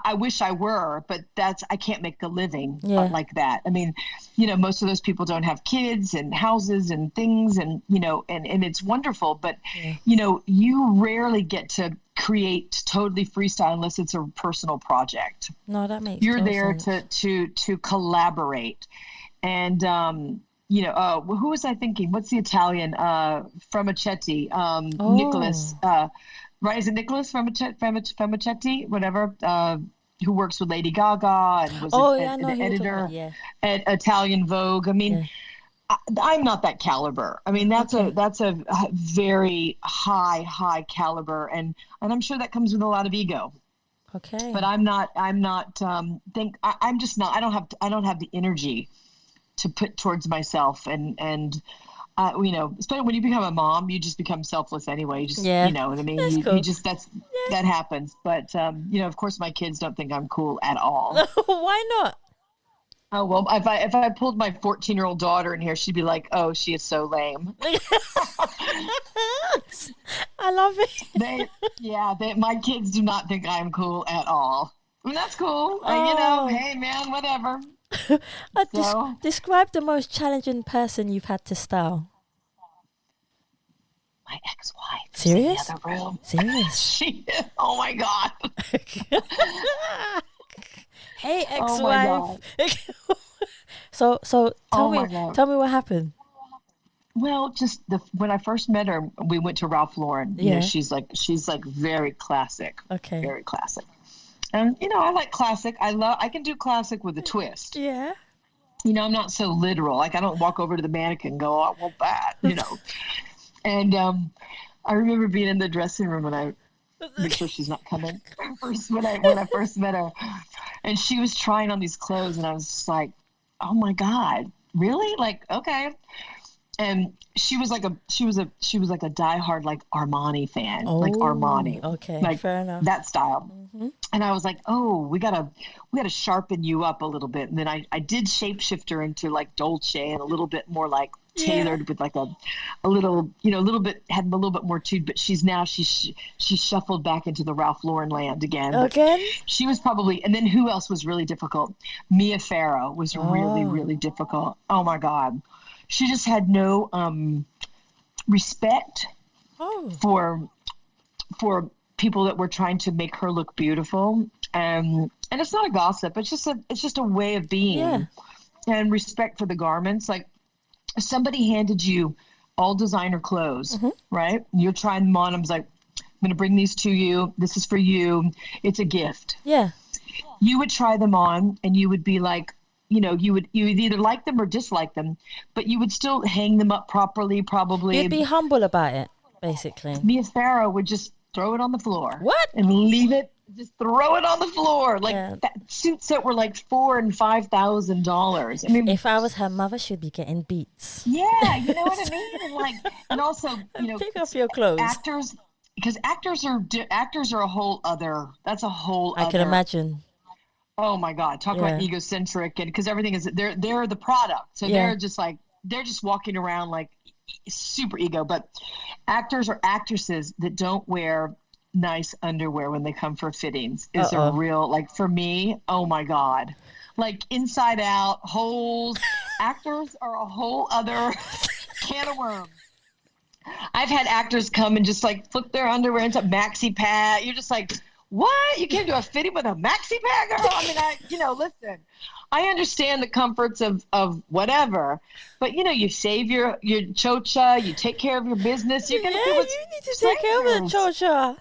I wish I were, but I can't make a living like that. Most of those people don't have kids and houses and things, and and it's wonderful, but you rarely get to create totally freestyle unless it's a personal project. No, that makes You're total there sense. to collaborate. And who was I thinking? What's the Italian? Framichetti, Nicholas. Oh, Right? Is it Nicholas Framichetti? Whatever. Who works with Lady Gaga and was oh yeah, I know the who you're talking about. editor Yeah, at Italian Vogue. I mean, yeah. I'm not that caliber. I mean, Okay, that's a very high caliber, and I'm sure that comes with a lot of ego. But okay. I'm not. I'm just not. I don't have the energy to put towards myself, and especially when you become a mom, you just become selfless anyway. You just, Yeah, you know what I mean. that's You cool. just Yeah. that happens. But of course, my kids don't think I'm cool at all. Why not? Oh well, if I pulled my 14-year-old daughter in here, she'd be like, "Oh, she is so lame." I love it. My kids do not think I'm cool at all. I mean, that's cool. Oh, Hey man, whatever. So describe the most challenging person you've had to style. my ex-wife is in the Serious? other room. Serious? She, oh my God. Hey, Oh my ex-wife. God. So Oh my God. tell me what happened. Well, just when I first met her, we went to Ralph Lauren. Yeah. She's like very classic, Okay. very classic. And I like classic. I can do classic with a twist. Yeah. I'm not so literal. Like I don't walk over to the mannequin and go, "I want that," And I remember being in the dressing room and I make sure she's not coming. When I first met her, and she was trying on these clothes, and I was just like, "Oh my God, really? Like, okay." And she was like a diehard like Armani fan, like Oh, Armani, okay. like Fair enough. that style. Mm-hmm. And I was like, "Oh, we gotta sharpen you up a little bit." And then I did shapeshift her into like Dolce and a little bit more like Yeah. tailored with like a little, a little bit, had a little bit more to, but she's shuffled back into the Ralph Lauren land again. But Again? she was probably, and then who else was really difficult? Mia Farrow was really, Oh. really difficult. Oh my God. She just had no respect Oh. for people that were trying to make her look beautiful. And it's not a gossip. It's just a way of Yeah. being, and respect for the garments. Like if somebody handed you all designer clothes, Mm-hmm. right? You're trying them on. I'm like, "I'm going to bring these to you. This is for you. It's a gift." Yeah. You would try them on and you would be like, you would either like them or dislike them, but you would still hang them up properly, You'd probably. be humble about it, basically. Mia Farrow would just throw it on the floor What? and leave it, just throw it on the floor. Like Yeah. that suits that were like $4,000 and $5,000. I mean, If I was her mother, she'd be getting beats. yeah, you know what I mean? And also, Pick up your clothes. actors, because actors are a whole other, that's a whole I other. can imagine. Oh my God, talk about Yeah. egocentric, and because everything is they're the product, so Yeah. they're just walking around like super ego. But actors or actresses that don't wear nice underwear when they come for fittings is a Uh-oh. real, like for me, oh my God, like inside out holes. Actors are a whole other can of worms. I've had actors come and just like flip their underwear into maxi pad. You're just like, "What? You came to a fitting with a maxi pad, girl?" I mean, listen, I understand the comforts of whatever, but you save your chocha, you take care of your business. You're Yeah, gonna do what's you need to take care of the strangers. chocha.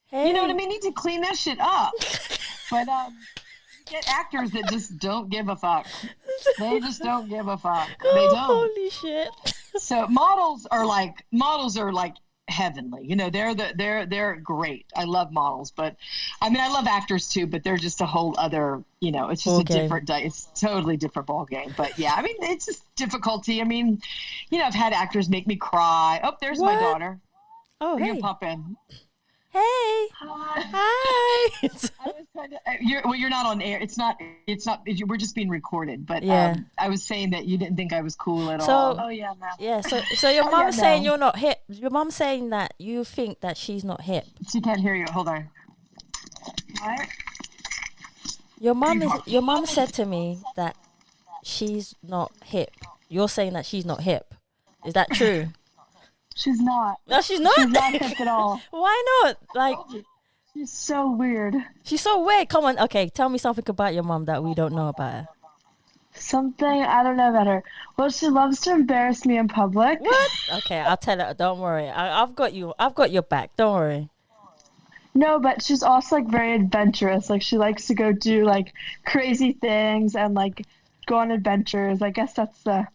Hey. You know what I mean? You need to clean that shit up. But you get actors that just don't give a fuck. They just don't give a fuck. They Oh, don't. holy shit. So models are like heavenly. They're great. I love models, but I mean I love actors too, but they're just a whole other, it's just Ball a game. different it's totally different ball game. But yeah, I mean it's just difficulty. I mean, I've had actors make me cry. Oh, there's my What? daughter. Oh, Here, hey. pop in. Hey. Hi. Hi. I was kind of you're not on air. It's not we're just being recorded, but Yeah. I was saying that you didn't think I was cool at So- all. Oh yeah, no. Yeah, so your Oh, mom's yeah, saying no. you're not hip. Your mom's saying that you think that she's not hip. She can't hear you. Hold on. What? Your mom said to me that she's not hip. You're saying that she's not hip. Is that true? She's not. No, she's not. She's not hip at all. Why not? Like, She's so weird. she's so weird. Come on, okay, tell me something about your mom that we don't know about her. Something I don't know about her. Well, she loves to embarrass me in public. What? Okay, I'll tell her. Don't worry. I've got you. I've got your back. Don't worry. No, but she's also like very adventurous. Like she likes to go do like crazy things and like go on adventures. I guess that's the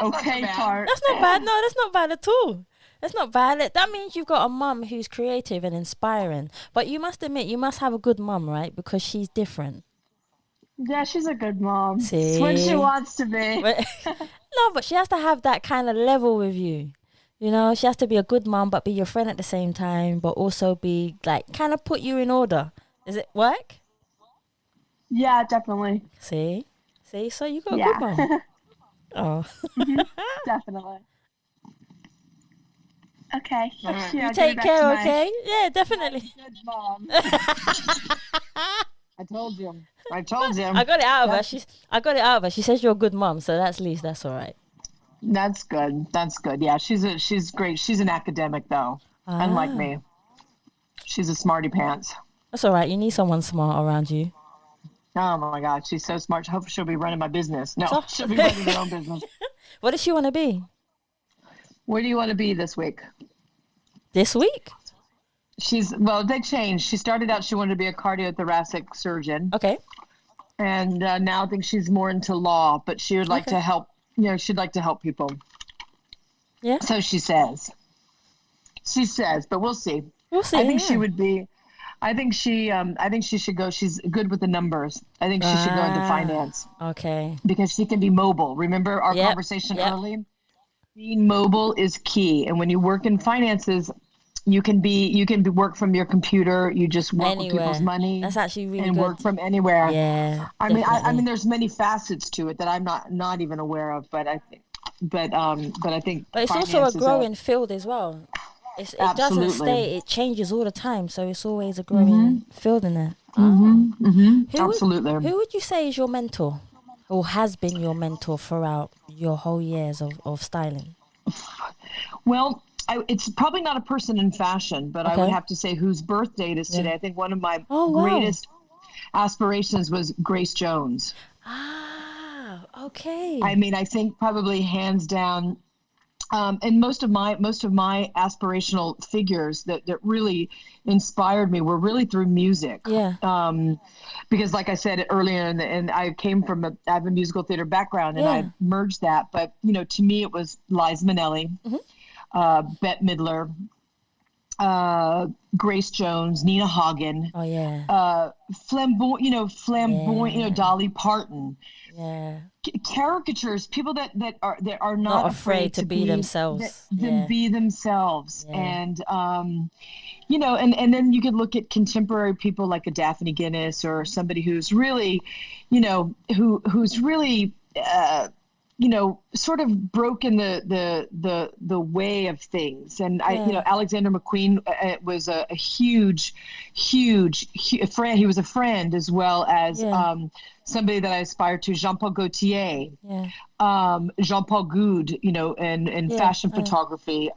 okay part. That's not bad. No, that's not bad at all. That's not bad. That means you've got a mum who's creative and inspiring. But you must admit, you must have a good mum, right? Because she's different. Yeah, she's a good mom. See? It's when she wants to be. No, but she has to have that kind of level with you. You know, she has to be a good mom, but be your friend at the same time, but also be like kind of put you in order. Does it work? Yeah, definitely. See? So you got a Yeah. good mom. Oh. Definitely. Okay. You Yeah, take care, okay? Yeah, definitely. Good mom. I told you. I told you. I got it out of her. I got it out of her. She says you're a good mom, so that's at least that's all right. That's good. That's good. Yeah, she's great. She's an academic though, unlike me. She's a smarty pants. That's all right. You need someone smart around you. Oh my God, she's so smart. Hopefully she'll be running my business. No, she'll be running her own business. What does she want to be? Where do you want to be this week? This week? They changed. She started out, she wanted to be a cardiothoracic surgeon. Okay. And now I think she's more into law, but she would like to help, she'd like to help people. Yeah. So she says, but we'll see. We'll see. I think she would be, I think she should go. She's good with the numbers. I think she should go into finance. Okay. Because she can be mobile. Remember our conversation early? Being mobile is key. And when you work in finances, you can work from your computer. You just work with people's money. That's actually really and good. work from anywhere. Yeah. I mean, there's many facets to it that I'm not even aware of. But I think it's also a growing field as well. It doesn't stay. It changes all the time. So it's always a growing field in there. Absolutely. Who would you say is your mentor, or has been your mentor throughout your whole years of styling? Well, it's probably not a person in fashion, but I would have to say whose birthday it is today. I think one of my greatest aspirations was Grace Jones. Ah, okay. I mean, I think probably hands down. And most of my aspirational figures that really inspired me were really through music. Yeah. Because like I said earlier, and I came from I have a musical theater background, and I merged that. But to me, it was Liza Minnelli, Bette Midler, Grace Jones, Nina Hagen. Oh yeah. Flamboyant, Dolly Parton. Yeah. Caricatures, people that are not afraid to be themselves. Be themselves. Yeah. And and then you could look at contemporary people like a Daphne Guinness or somebody who's really, who's really sort of broken the way of things. And Alexander McQueen was a huge friend. He was a friend as well as somebody that I aspired to, Jean-Paul Gaultier, Jean-Paul Goude, in fashion photography.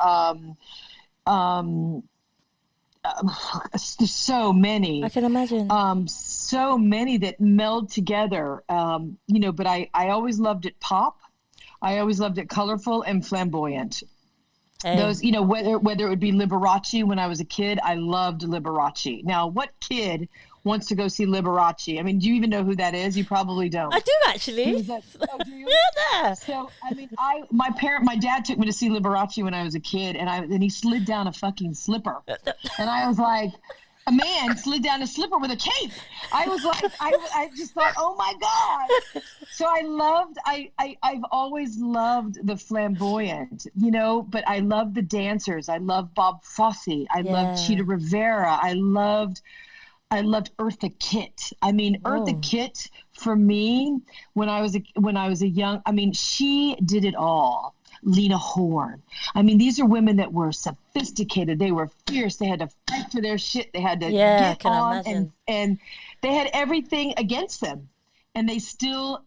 So many. I can imagine. So many that meld together. But I always loved it pop. I always loved it colorful and flamboyant. Hey. Those, whether it would be Liberace when I was a kid, I loved Liberace. Now, what kid wants to go see Liberace? I mean, do you even know who that is? You probably don't. I do actually. Do you? Yeah. So, I mean, my dad took me to see Liberace when I was a kid, and he slid down a fucking slipper, and I was like, a man slid down a slipper with a cape. I was like, I just thought, oh my God. So I've always loved the flamboyant, but I loved the dancers. I loved Bob Fosse. I loved Cheetah Rivera. I loved Eartha Kitt. I mean, Eartha Kitt for me, when I was a young, I mean, she did it all. Lena Horne. I mean, these are women that were sophisticated. They were fierce. They had to fight for their shit. They had to get on, and they had everything against them. and they still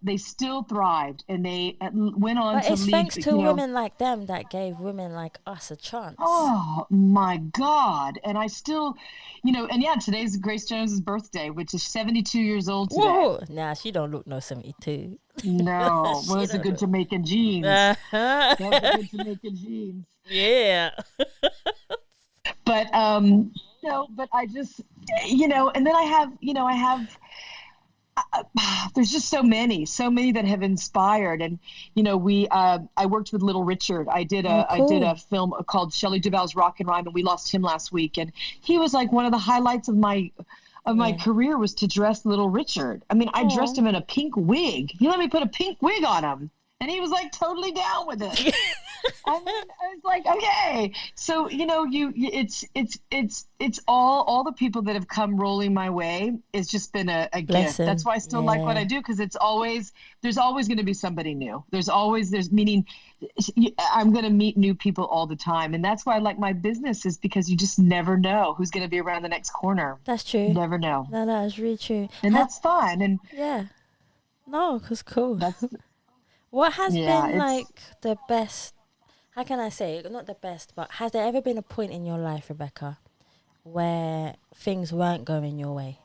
thrived, and they went on But to it's lead, thanks to women like them that gave women like us a chance. oh my God. And I still, and yeah, today's Grace Jones's birthday, which is 72 years old today. Whoa! Nah, she don't look no 72. No, well, She those are don't good look. Jamaican genes. Those are good Jamaican genes. Yeah. But but I just, and then I have there's just so many that have inspired. And I worked with Little Richard. Oh, I did a cool. film called Shelley Duvall's Rock and Rhyme, and we lost him last week, and he was like one of the highlights of my Yeah. career, was to dress Little Richard. I mean, I dressed Oh. him in a pink wig. He let me put a pink wig on him, and he was like totally down with it. I mean, I was like, okay. So, it's all the people that have come rolling my way. It's just been a gift. Blessing. That's why I still like what Yeah. I do, because there's always going to be somebody new. Meaning I'm going to meet new people all the time. And that's why I like my business, is because you just never know who's going to be around the next corner. That's true. Never know. No, that's really true. And that's fun. And Yeah. No, cause cool. that's, What has yeah, been it's, like the best? How can I say it? Not the best, but has there ever been a point in your life, Rebecca, where things weren't going your way,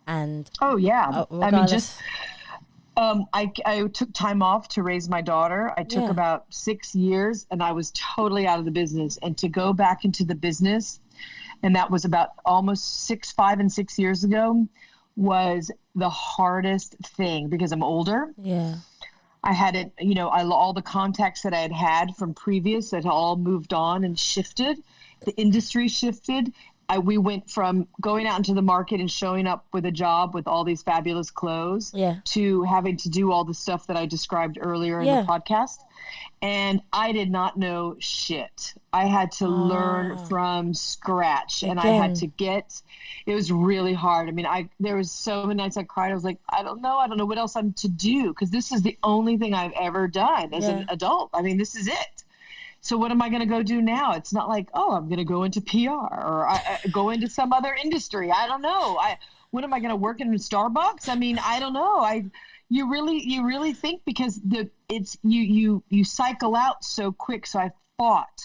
and oh yeah. I mean, just, regardless, I took time off to raise my daughter. I took Yeah. about 6 years, and I was totally out of the business. And to go back into the business, and that was about almost 5 and 6 years ago, was the hardest thing, because I'm older. yeah, I had it, all the contacts that I had from previous that all moved on and shifted. The industry shifted. We went from going out into the market and showing up with a job with all these fabulous clothes, Yeah. to having to do all the stuff that I described earlier in Yeah. the podcast. And I did not know shit. I had to learn from scratch, and I had to it was really hard. I mean, there was so many nights I cried. I was like, I don't know what else I'm to do, because this is the only thing I've ever done as an adult. I mean, this is it. So what am I going to go do now? It's not like, oh, I'm going to go into PR, or I go into some other industry. I don't know. What am I going to work in Starbucks? I mean, I don't know. You really think, because you cycle out so quick. So I fought,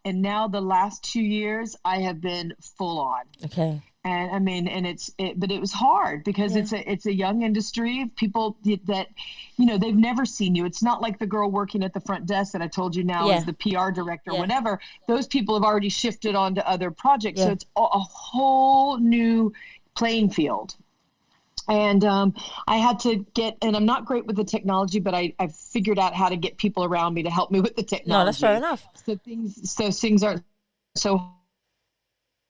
and now the last 2 years I have been full on. okay, And I mean, but it was hard, because it's a young industry. People that, they've never seen you. It's not like the girl working at the front desk that I told you now is the PR director, whatever. Those people have already shifted on to other projects. So it's a whole new playing field. And I had to and I'm not great with the technology, but I figured out how to get people around me to help me with the technology. no, that's fair enough. So things aren't so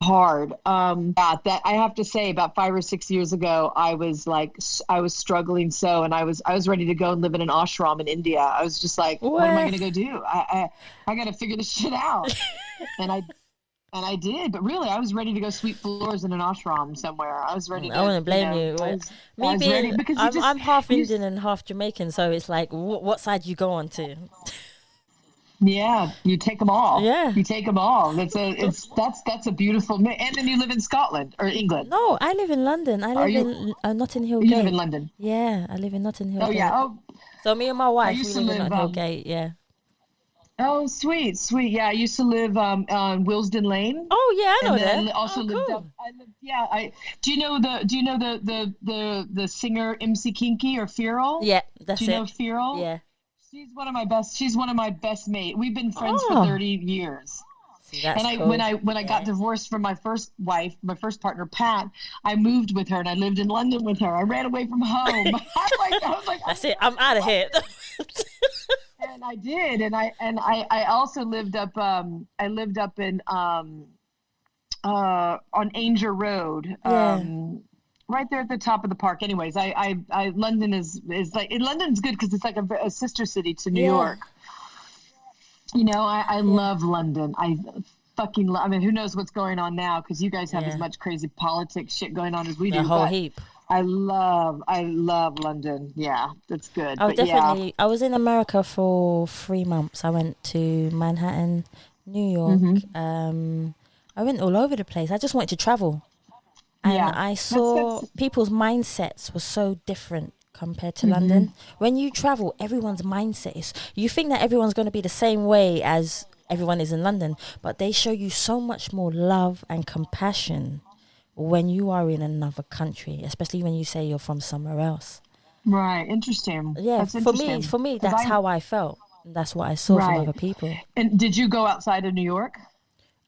hard. That I have to say, about 5 or 6 years ago, I was struggling and I was ready to go and live in an ashram in India. I was just like, what am I going to go do? I got to figure this shit out. And I did, but really, I was ready to go sweep floors in an ashram somewhere. I was ready to. I wouldn't blame you. Me being, I'm half Indian and half Jamaican, so it's like, what side you go on to? Yeah, you take them all. Yeah. You take them all. That's a beautiful. And then you live in Scotland or England. No, I live in London. I live in Notting Hill You Gate. live in London. Yeah, I live in Notting Hill Oh Gate. yeah. Oh. So me and my wife, we used to live in live, Notting Hill Gate. Yeah. Oh, sweet. Yeah, I used to live on Willesden Lane. Oh yeah, I know And then that. also lived cool. up. Do you know the singer MC Kinky or Feral? Yeah, that's Do you it. know Feral? Yeah. She's one of my best mates. We've been friends for Oh. 30 years. See, that's And cool. when I got divorced from my first wife, my first partner, Pat, I moved with her and I lived in London with her. I ran away from home. I was like, That's it. I'm out of here. and I did. And I also lived up in on Ainger Road. Right there at the top of the park. Anyways, London is like, London's good because it's like a sister city to New York. I love London. I fucking love. I mean, who knows what's going on now? Because you guys have as much crazy politics shit going on as we do. A whole heap. I love London. Yeah, that's good. I was in America for 3 months. I went to Manhattan, New York. I went all over the place. I just wanted to travel. And Yeah. I saw That's people's mindsets were so different compared to London. When you travel, everyone's mindset is, you think that everyone's going to be the same way as everyone is in London, but they show you so much more love and compassion when you are in another country, especially when you say you're from somewhere else. right. Interesting. Yeah, That's interesting. for me, 'Cause that's I how I felt. That's what I saw from right. other people. And did you go outside of New York?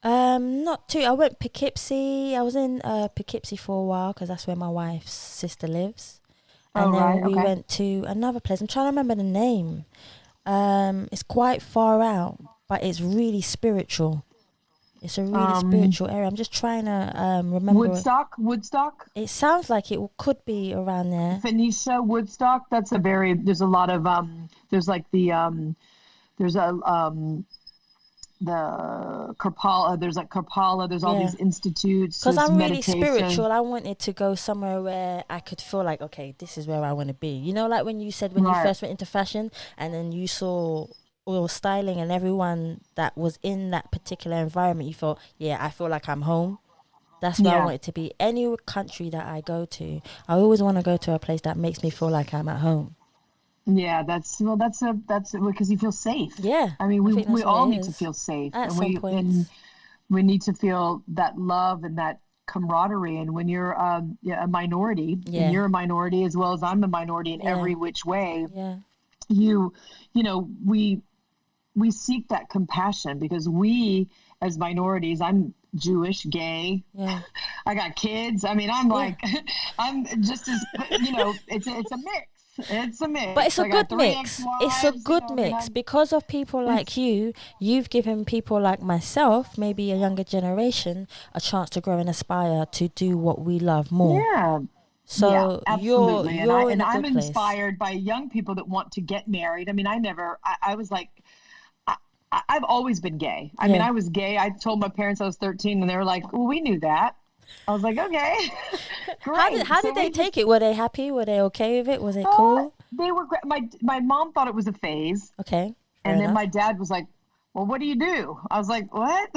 Not too. I went Poughkeepsie. I was in Poughkeepsie for a while because that's where my wife's sister lives. Oh, And then right. we Okay. went to another place. I'm trying to remember the name. It's quite far out, but it's really spiritual. It's a really Um, spiritual area. I'm just trying to remember. Woodstock, It sounds like it could be around there. Phoenicia, Woodstock. There's a lot of, there's like there's the Karpala, there's like Karpala, there's all Yeah. these institutes, Because there's I'm really meditation. spiritual, I wanted to go somewhere where I could feel like, okay, this is where I want to be. You know, like when you said when you Right. first went into fashion and then you saw all styling and everyone that was in that particular environment, you thought, yeah, I feel like I'm home. That's where I Yeah. want it to be. Any country that I go to, I always want to go to a place that makes me feel like I'm at home. Yeah, that's because you feel safe. Yeah, I mean, I we think we that's what all it need to is. feel safe, At and some points. we need to feel that love and that camaraderie. And when you're yeah, a minority, and Yeah, you're a minority as well as I'm a minority in yeah, every which way, yeah, you you know, we seek that compassion because we as minorities, I'm Jewish, gay, yeah, I got kids. I mean, I'm yeah. like, I'm just as, it's a mix. It's a But mix. it's a I got good three mix. It's a ex-wives, good I mean, mix because of people like it's, you. You've given people like myself, maybe a younger generation, a chance to grow and aspire to do what we love more. yeah, yeah, So absolutely. you're in And a I'm good place. inspired by young people that want to get married. I mean, I was like, I've always been gay. I mean, Yeah. I was gay. I told my parents I was 13 and they were like, well, we knew that. I was like, okay, great. How So did they we just, take it? Were they happy? Were they okay with it? Was it uh, cool? they were great. My mom thought it was a phase. Okay, fair And then enough. my dad was like, well, what do you do? I was like, what?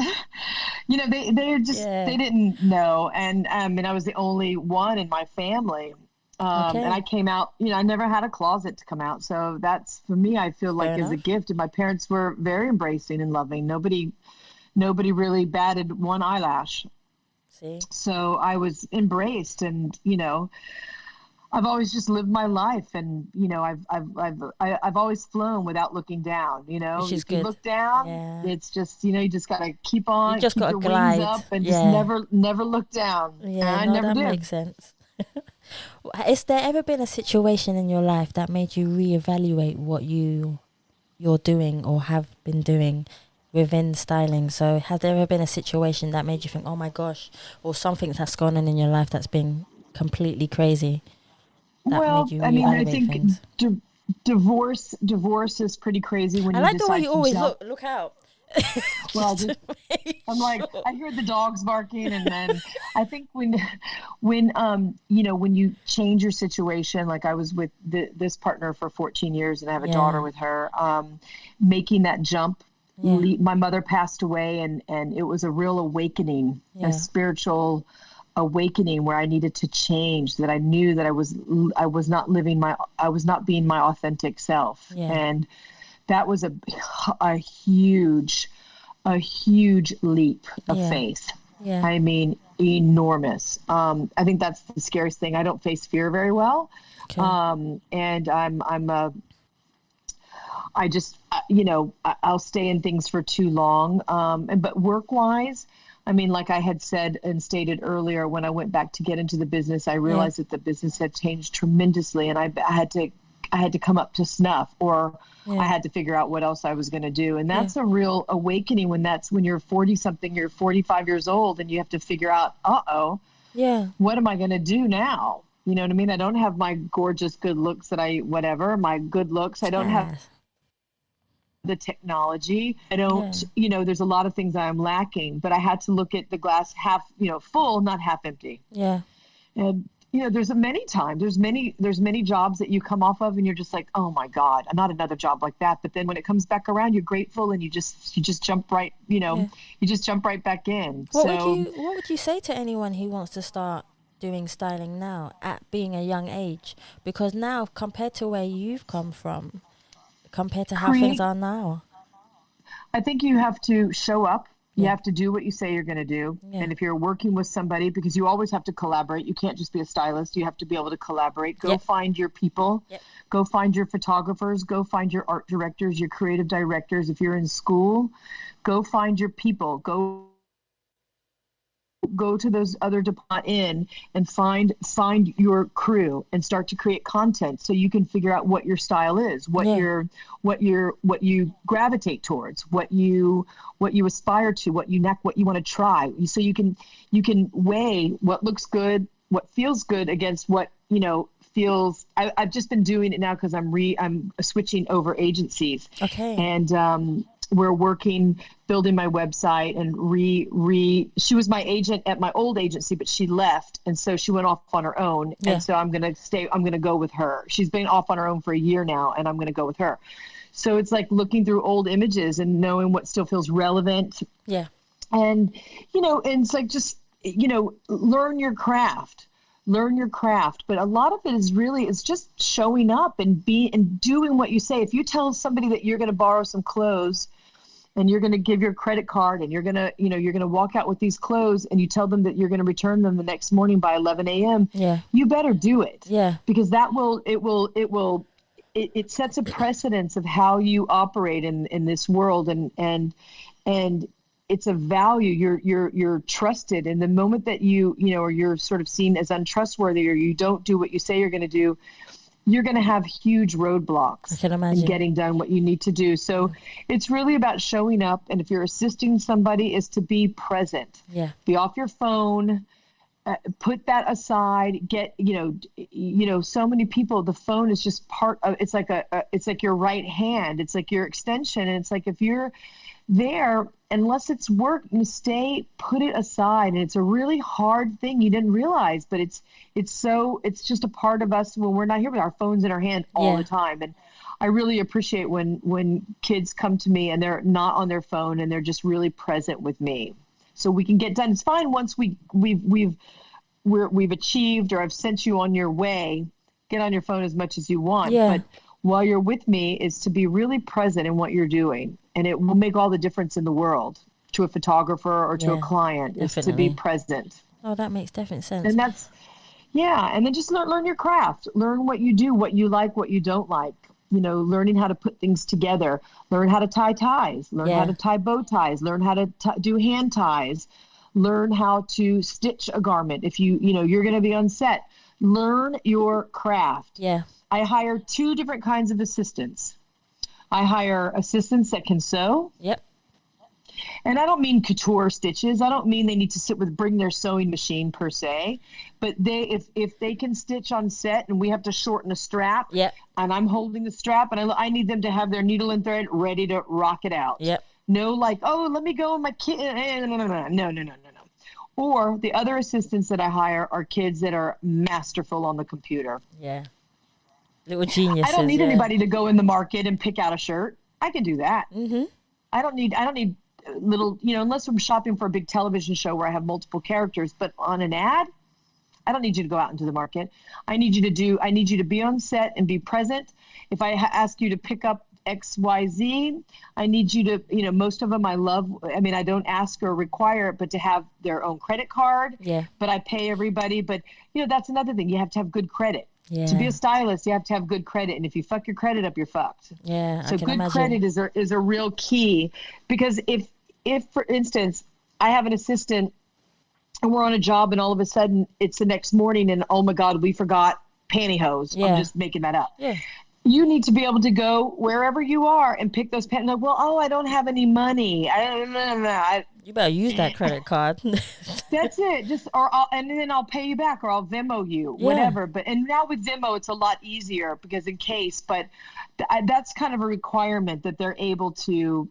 Yeah. they didn't know. And I was the only one in my family. And I Okay, came out, I never had a closet to come out. So that's for me, I feel fair like as a enough. gift. And my parents were very embracing and loving. Nobody really batted one eyelash. See, So I was embraced and, I've always just lived my life, and I've always flown without looking down. which is If you good. look down, Yeah. it's just you just gotta You just keep got to your wings glide. up, and just Yeah. never look down. And Yeah, I no, never that did. makes sense. Has there ever been a situation in your life that made you reevaluate what you're doing or have been doing within styling? So has there ever been a situation that made you think, oh my gosh, or something that's gone on in your life that's been completely crazy that made Well, you I mean, I reevaluate think things? divorce is pretty crazy when I you like the way decide you to always jump. look out. Well, Just to make I'm like, sure. I hear the dogs barking, and then I think when you change your situation, like I was with this partner for 14 years, and I have a daughter Yeah, with her, making that jump. yeah, My mother passed away, and it was a real awakening, a yeah, spiritual awakening where I needed to change. That I knew that I was not I was not being my authentic self, yeah, and that was a huge leap of yeah, faith. yeah. I mean, enormous. I think that's the scariest thing. I don't face fear very well. Okay. And I just, I'll stay in things for too long. But work wise, I mean, like I had said and stated earlier, when I went back to get into the business, I Yeah, realized that the business had changed tremendously, and I had to come up to snuff, or I yeah, had to figure out what else I was going to do. And yeah, that's a real awakening when you're 40 something, you're 45 years old, and you have to figure out, yeah, what am I going to do now? You know what I mean? I don't have my gorgeous good looks my good looks. I don't have Taz. the technology. I Yeah, don't, there's a lot of things I'm lacking, but I had to look at the glass half, full, not half empty. yeah. And there's many jobs that you come off of and you're just like, oh my God, I'm not another job like that. But then when it comes back around, you're grateful, and you just jump right, Yeah. you just jump right back in. So What would you say to anyone who wants to start doing styling now at being a young age? Because now, compared to where you've come from, compared to how things Create, are now. I think you have to show up. You Yeah. have to do what you say you're going to do. Yeah. And if you're working with somebody, because you always have to collaborate, you can't just be a stylist. You have to be able to collaborate. Go Yep. find your people. Yep. Go find your photographers. Go find your art directors, your creative directors. If you're in school, go find your people. Go to those other departments in and find your crew and start to create content so you can figure out what your style is, what you gravitate towards, what you aspire to, what you want to try, so you can weigh what looks good, what feels good against what feels. I've just been doing it now because I'm switching over agencies. Okay. And we're building my website, and she was my agent at my old agency, but she left. And so she went off on her own. Yeah. And so I'm going to go with her. She's been off on her own for a year now, and I'm going to go with her. So it's like looking through old images and knowing what still feels relevant. Yeah. And, and it's like, just, learn your craft. But a lot of it is just showing up and doing what you say. If you tell somebody that you're going to borrow some clothes and you're going to give your credit card and you're going to walk out with these clothes, and you tell them that you're going to return them the next morning by 11 a.m. Yeah. You better do it. Yeah. Because it sets a precedence of how you operate in this world, and it's a value. You're trusted, and the moment that or you're sort of seen as untrustworthy, or you don't do what you say you're going to do, you're going to have huge roadblocks I can imagine. in getting done what you need to do. So it's really about showing up. And if you're assisting somebody, is to be present. Yeah. Be off your phone. Put that aside. Get so many people, the phone is just part of. It's like your right hand. It's like your extension. And it's like, if you're there, unless it's work, put it aside. And it's a really hard thing you didn't realize, but it's just a part of us when we're not here with our phones in our hand all the time. And I really appreciate when kids come to me and they're not on their phone and they're just really present with me, so we can get done. It's fine once we've achieved, or I've sent you on your way. Get on your phone as much as you want, but while you're with me is to be really present in what you're doing. And it will make all the difference in the world to a photographer or to a client, is to be present. Oh, that makes definite sense. And and then just learn your craft. Learn what you do, what you like, what you don't like. Learning how to put things together. Learn how to tie ties. Learn how to tie bow ties. Learn how to do hand ties. Learn how to stitch a garment. If you're going to be on set, learn your craft. Yeah. I hire 2 different kinds of assistants. I hire assistants that can sew. Yep. And I don't mean couture stitches. I don't mean they need to bring their sewing machine per se, but if they can stitch on set and we have to shorten a strap, and I'm holding the strap, and I need them to have their needle and thread ready to rock it out. Yep. No, like, oh, let me go in my kit. No. Or the other assistants that I hire are kids that are masterful on the computer. Yeah. Little geniuses. I don't need anybody to go in the market and pick out a shirt. I can do that. Mm-hmm. I don't need little, unless I'm shopping for a big television show where I have multiple characters, but on an ad, I don't need you to go out into the market. I need you to be on set and be present. If I ask you to pick up XYZ, I need you to, most of them I don't ask or require it, but to have their own credit card. Yeah. But I pay everybody. But, that's another thing. You have to have good credit. Yeah. To be a stylist, you have to have good credit. And if you fuck your credit up, you're fucked. Yeah. So good credit is a real key, because if for instance, I have an assistant and we're on a job and all of a sudden it's the next morning and, oh my God, we forgot pantyhose. Yeah. I'm just making that up. Yeah. You need to be able to go wherever you are and pick those pantyhose. Well, I don't have any money. You better use that credit card. That's it. And then I'll pay you back, or I'll Venmo you, whatever. And now with Venmo, it's a lot easier because in case. But that's kind of a requirement that they're able to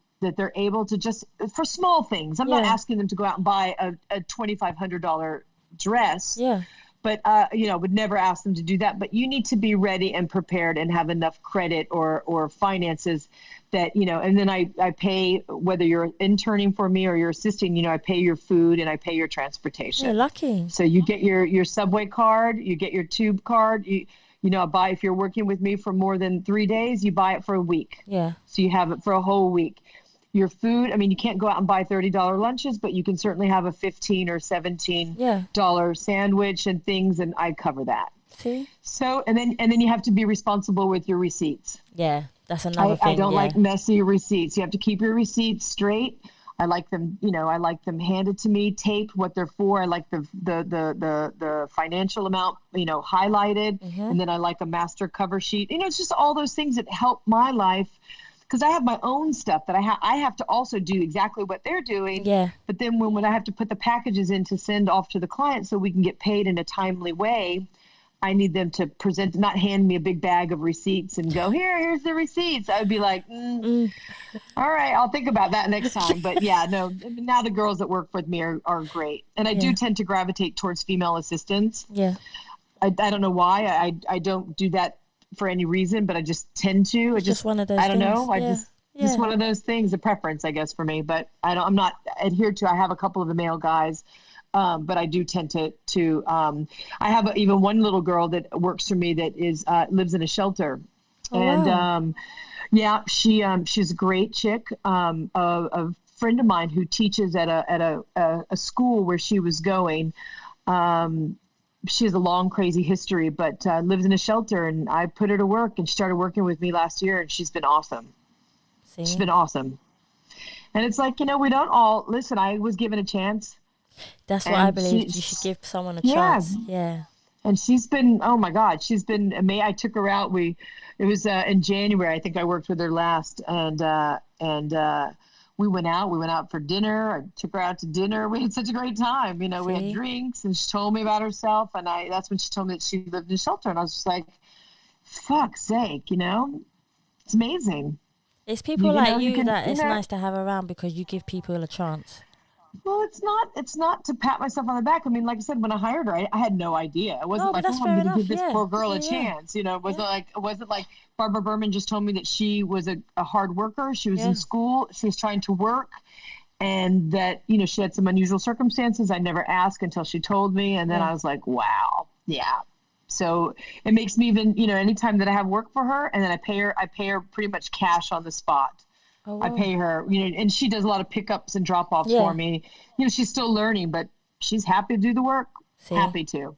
just, for small things. I'm not asking them to go out and buy a $2,500 dress. Yeah. but would never ask them to do that. But you need to be ready and prepared and have enough credit or finances that, and then I pay, whether you're interning for me or you're assisting, I pay your food and I pay your transportation. You're lucky. So you get your subway card, you get your tube card, I buy, if you're working with me for more than 3 days, you buy it for a week. Yeah. So you have it for a whole week. Your food, you can't go out and buy $30 lunches, but you can certainly have a $15 or $17 sandwich and things, and I cover that. See? So, and then you have to be responsible with your receipts. Yeah, that's another thing. I don't like messy receipts. You have to keep your receipts straight. I like them, handed to me, taped, what they're for. I like the financial amount, highlighted, and then I like a master cover sheet. It's just all those things that help my life. Because I have my own stuff that I have to also do exactly what they're doing. Yeah. But then when I have to put the packages in to send off to the client so we can get paid in a timely way, I need them to present, not hand me a big bag of receipts and go, here's the receipts. I would be like, all right, I'll think about that next time. But yeah, no, now the girls that work with me are great. And I do tend to gravitate towards female assistants. Yeah. I don't know why. I don't do that for any reason, but I just tend to. It's just one of those things. I don't know. Just one of those things, a preference, I guess, for me. But I'm not adhered to. I have a couple of the male guys, but I do tend to. I have even one little girl that works for me that is lives in a shelter, and she's a great chick. A friend of mine who teaches at a school where she was going. She has a long, crazy history, but lives in a shelter, and I put her to work, and she started working with me last year, and she's been awesome. See? She's been awesome. And it's like, we don't all, listen, I was given a chance. That's what I believe. You should give someone a chance. Yeah. And she's been, oh my God, she's been amazing. I took her out. It was in January, I think I worked with her last, and we went out for dinner. I took her out to dinner. We had such a great time. We had drinks, and she told me about herself. And that's when she told me that she lived in a shelter. And I was just like, fuck's sake, it's amazing. It's people like you that it's nice to have around because you give people a chance. Well, it's not to pat myself on the back. Like I said, when I hired her, I had no idea. It wasn't like, I'm going to give this poor girl a chance. It wasn't like Barbara Berman just told me that she was a hard worker. She was in school. She was trying to work, and that, she had some unusual circumstances. I never asked until she told me. And then I was like, wow. Yeah. So it makes me even, anytime that I have work for her, and then I pay her pretty much cash on the spot. Oh, wow. I pay her, and she does a lot of pickups and drop-offs for me. She's still learning, but she's happy to do the work. Happy to.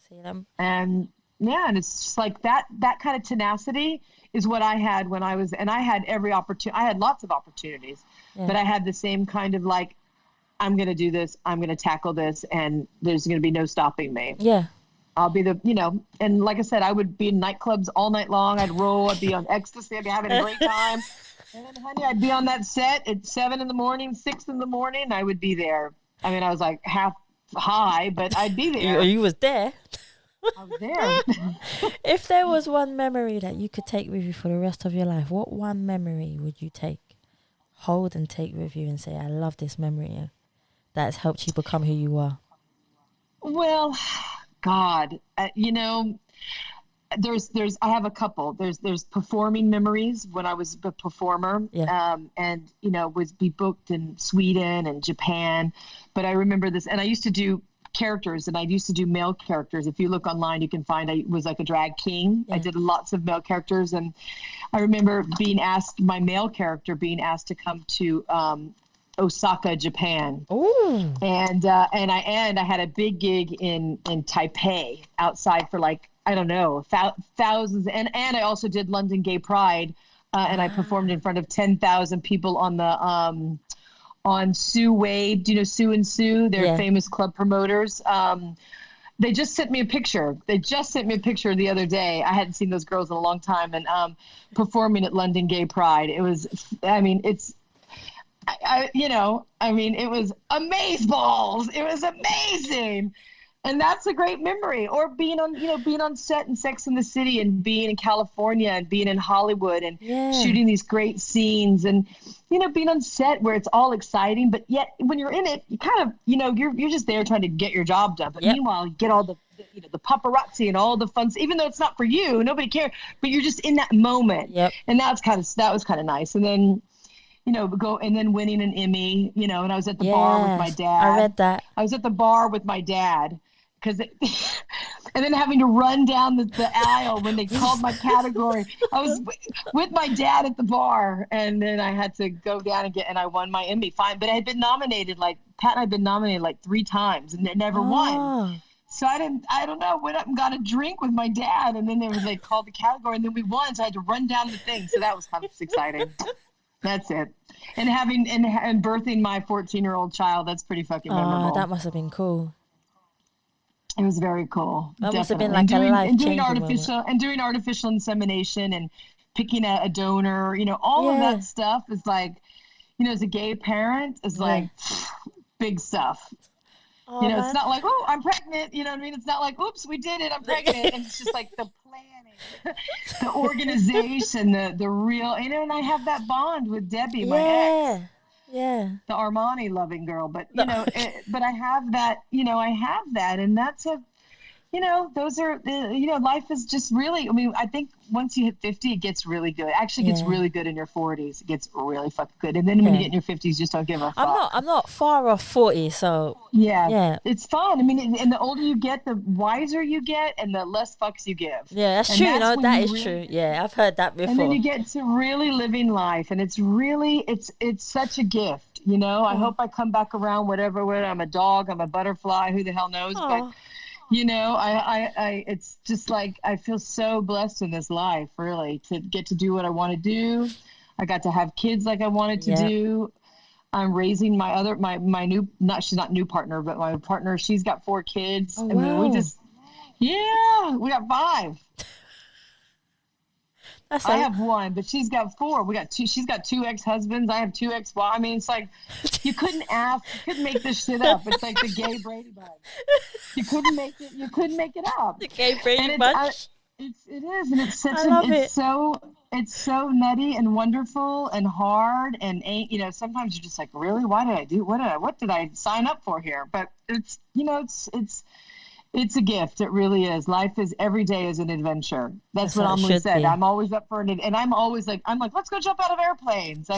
See them. And it's just like that kind of tenacity is what I had when I was, and I had every opportunity. I had lots of opportunities, but I had the same kind of like, I'm going to do this. I'm going to tackle this, and there's going to be no stopping me. Yeah. I'll be and like I said, I would be in nightclubs all night long. I'd roll. I'd be on ecstasy. I'd be having a great time. And honey, I'd be on that set at 7 a.m, 6 a.m. I would be there. I was like half high, but I'd be there. You was there. I was there. If there was one memory that you could take with you for the rest of your life, what one memory would you hold and take with you and say, I love this memory that has helped you become who you are? Well, God, there's I have a couple. There's performing memories when I was a performer, and was be booked in Sweden and Japan. But I remember this, and I used to do characters, and I used to do male characters. If you look online, you can find I was like a drag king. I did lots of male characters, and I remember my male character being asked to come to Osaka, Japan. Ooh. And I had a big gig in Taipei outside for like, I don't know, thousands. And I also did London Gay Pride, and I performed in front of 10,000 people on the on Sue Wade. Do you know Sue and Sue? They're famous club promoters. They just sent me a picture. The other day. I hadn't seen those girls in a long time, and performing at London Gay Pride. It was, it was amazeballs. It was amazing. And that's a great memory. Or being on, being on set in Sex and the City, and being in California, and being in Hollywood, and shooting these great scenes, and, being on set where it's all exciting, but yet when you're in it, you kind of, you're just there trying to get your job done. But meanwhile, you get all the paparazzi and all the fun, even though it's not for you, nobody cares, but you're just in that moment. And that was kind of nice. And then, winning an Emmy, and I was at the bar with my dad. I read that. I was at the bar with my dad. And then having to run down the aisle when they called my category. I was with my dad at the bar, and then I had to go down and I won my Emmy. Fine, but I had been nominated, Pat and I had been nominated 3 times and never won. So I don't know, went up and got a drink with my dad, and then they called the category, and then we won, so I had to run down the thing. So that was kind of exciting. That's it. And and birthing my 14-year-old child, that's pretty fucking memorable. That must have been cool. It was very cool. That must have been a life-changing doing artificial insemination and picking a donor, all of that stuff is as a gay parent, is big stuff. It's not like, oh, I'm pregnant. You know what I mean? It's not like, oops, we did it, I'm pregnant. And it's just the planning, the organization, the real, and I have that bond with Debbie, my ex. Yeah. The Armani loving girl. But, but I have that, and that's those are, life is just really, I think once you hit 50, it gets really good. Actually, it gets really good in your 40s. It gets really fucking good. And then when you get in your 50s, you just don't give a fuck. I'm not far off 40, so. Yeah. It's fun. And the older you get, the wiser you get, and the less fucks you give. Yeah, that's true. That is true. Yeah, I've heard that before. And then you get to really living life, and it's really, it's such a gift. I hope I come back around, whatever, I'm a dog, I'm a butterfly, who the hell knows, but I it's just I feel so blessed in this life, really, to get to do what I want to do. I got to have kids like I wanted to do. I'm raising my new, she's not new partner, but my partner, she's got 4 kids. Oh, wow. We got 5. I have 1, but she's got 4. We got 2. She's got 2 ex-husbands. I have 2 ex-wives. It's you couldn't make this shit up. It's like the gay Brady Bunch. You couldn't make it up. The gay Brady Bunch. It is, and it's such it's so nutty and wonderful and hard, and sometimes you're just like, really, why did I do what did I sign up for here? But it's it's a gift. It really is. Life is, every day is an adventure. That's what Amelie said. I'm always up for and I'm always let's go jump out of airplanes.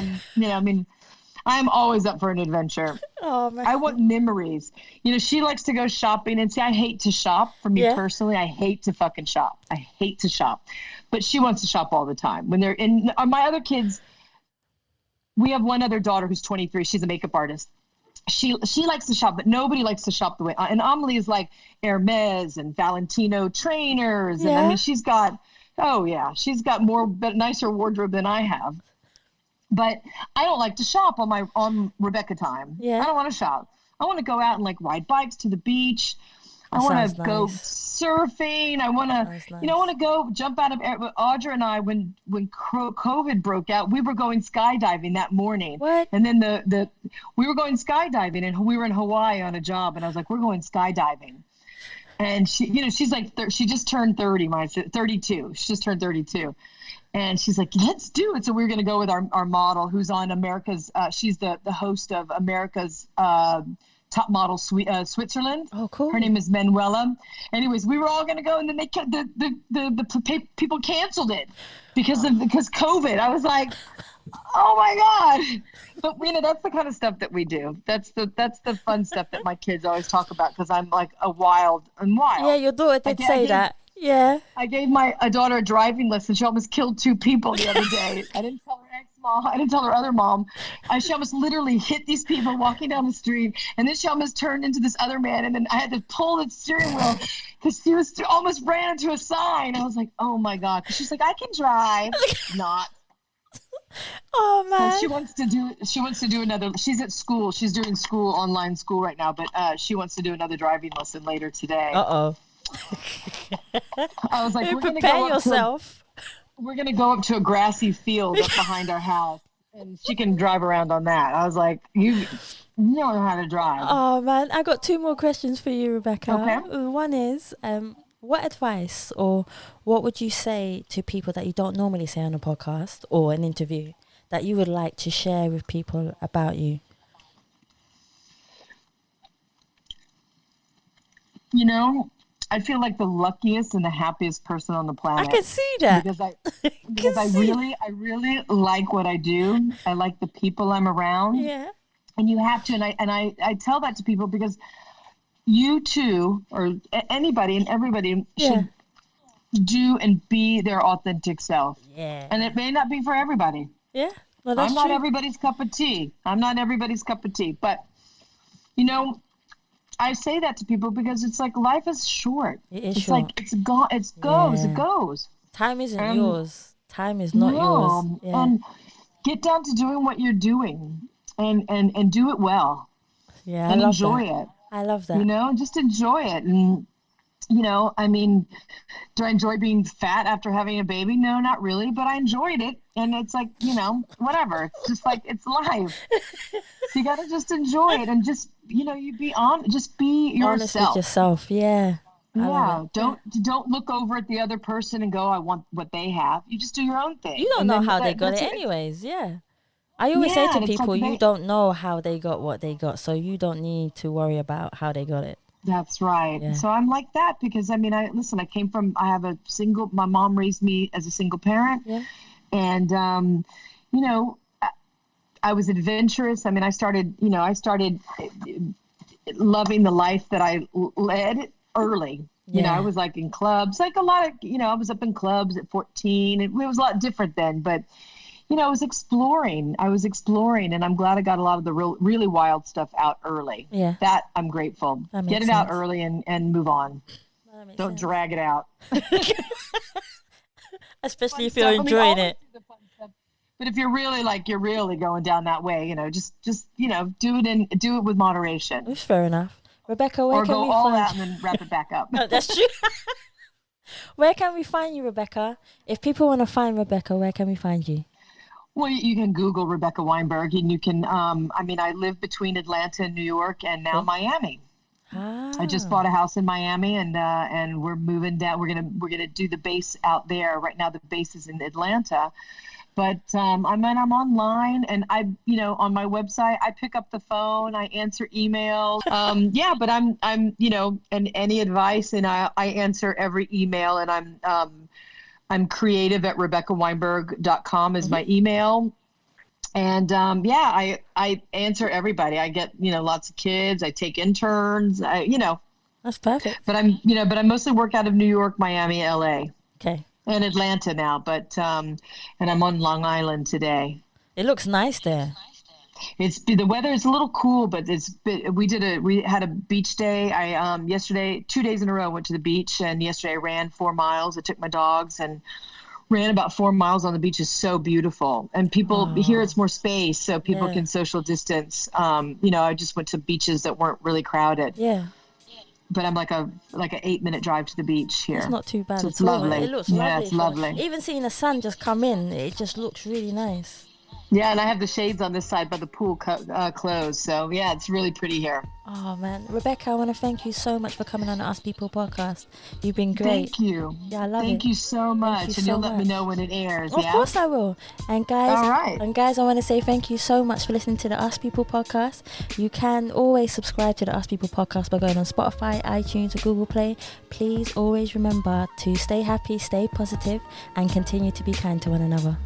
I'm always up for an adventure. I want memories. She likes to go shopping, and see, I hate to shop. For me personally, I hate to fucking shop. I hate to shop. But she wants to shop all the time. When they're in, my other kids, we have one other daughter who's 23. She's a makeup artist. She likes to shop, but nobody likes to shop the way. And Amelie is like Hermes and Valentino trainers, and she's got nicer wardrobe than I have. But I don't like to shop on Rebecca time. I don't want to shop. I want to go out and ride bikes to the beach. I want to go surfing. I want to, I want to go jump out of. Audra and I, when COVID broke out, we were going skydiving that morning. What? And then we were going skydiving, and we were in Hawaii on a job, and I was like, we're going skydiving. And she, she's she just turned 30, 32. She just turned 32. And she's like, let's do it. So we're going to go with our model, who's on America's, she's the host of America's Top Model Switzerland. Oh, cool. Her name is Manuela. Anyways, we were all going to go, and then the people canceled it because COVID. I was like, oh my God. But that's the kind of stuff that we do. That's the fun stuff that my kids always talk about, because I'm wild. Yeah, your daughter did say that. Yeah. I gave my daughter a driving lesson. She almost killed 2 people the other day. I didn't tell her ex-mom. I didn't tell her other mom. She almost literally hit these people walking down the street. And then she almost turned into this other man. And then I had to pull the steering wheel because she almost ran into a sign. I was like, oh my God. She's like, I can drive. Not. Oh man. So she wants to do another. She's at school. She's doing online school right now. But she wants to do another driving lesson later today. Uh-oh. I was like, prepare yourself. We're going to go up to a grassy field up behind our house. and she can drive around on that. I was like, you don't know how to drive. Oh man, I got 2 more questions for you, Rebecca. Okay. One is, what advice or what would you say to people that you don't normally say on a podcast or an interview that you would like to share with people about you? You know, I feel like the luckiest and the happiest person on the planet. I can see that. Because I really like what I do. I like the people I'm around. Yeah. And you have to, and I tell that to people because you too, or anybody and everybody should do and be their authentic self. Yeah. And it may not be for everybody. Yeah. Well, that's I'm not true. everybody's cup of tea. But, you know, I say that to people because it's like life is short. It's it's short. like it goes. Time isn't yours. Time is not yours. Yeah. And get down to doing what you're doing and do it well. Yeah, and I love enjoy that. it. I love that. You know, just enjoy it. And, you know, I mean, do I enjoy being fat after having a baby? No, not really, but I enjoyed it. And it's like, you know, whatever. It's just like, it's life. So you got to just enjoy it and just, you know, just be Honest yourself. with yourself. Yeah. Yeah. Don't look over at the other person and go, I want what they have. You just do your own thing. You don't know how they got it anyways. Yeah. I always say to people, you don't know how they got what they got, so you don't need to worry about how they got it. That's right. Yeah. So I'm like that because, I mean, I have my mom raised me as a single parent. Yeah. And, you know, I was adventurous. I mean, I started loving the life that I led early. You know, I was like in clubs, like a lot of, you know, I was up in clubs at 14. It was a lot different then, but you know, I was exploring and I'm glad I got a lot of the really wild stuff out early. Yeah. That I'm grateful. Get it out early and move on. Don't drag it out. Especially if you're enjoying it. But if you're really going down that way, you know, just, you know, do it with moderation. That's fair enough. Rebecca, where or can go we all find out and then wrap it back up. No, that's true. Where can we find you, Rebecca? If people want to find Rebecca, where can we find you? Well, you can Google Rebecca Weinberg, and you can. I mean, I live between Atlanta and New York, and now Miami. I just bought a house in Miami, and we're moving down. We're gonna do the base out there. Right now, the base is in Atlanta, but I'm online, and on my website, I pick up the phone, I answer emails. But I'm and any advice, and I answer every email, and I'm creative at RebeccaWeinberg.com is my email. And I answer everybody. I get, lots of kids. I take interns. That's perfect. But I mostly work out of New York, Miami, LA. Okay. And Atlanta now, but and I'm on Long Island today. It looks nice there. The weather is a little cool, but we had a beach day. I yesterday 2 days in a row went to the beach, and yesterday I ran 4 miles. I took my dogs and ran about 4 miles on the beach. Is so beautiful, and people here it's more space, so people can social distance. I just went to beaches that weren't really crowded. Yeah. But I'm like an 8-minute drive to the beach here. It's not too bad. So it's at all. lovely. It looks lovely. Yeah, it's lovely. Even seeing the sun just come in, it just looks really nice. Yeah, and I have the shades on this side, but the pool closed. So, yeah, it's really pretty here. Oh, man. Rebecca, I want to thank you so much for coming on the Ask People podcast. You've been great. Thank you. Yeah, I love it. Thank you so much. And you'll let me know when it airs, Of course I will. And guys, all right. I want to say thank you so much for listening to the Ask People podcast. You can always subscribe to the Ask People podcast by going on Spotify, iTunes, or Google Play. Please always remember to stay happy, stay positive, and continue to be kind to one another.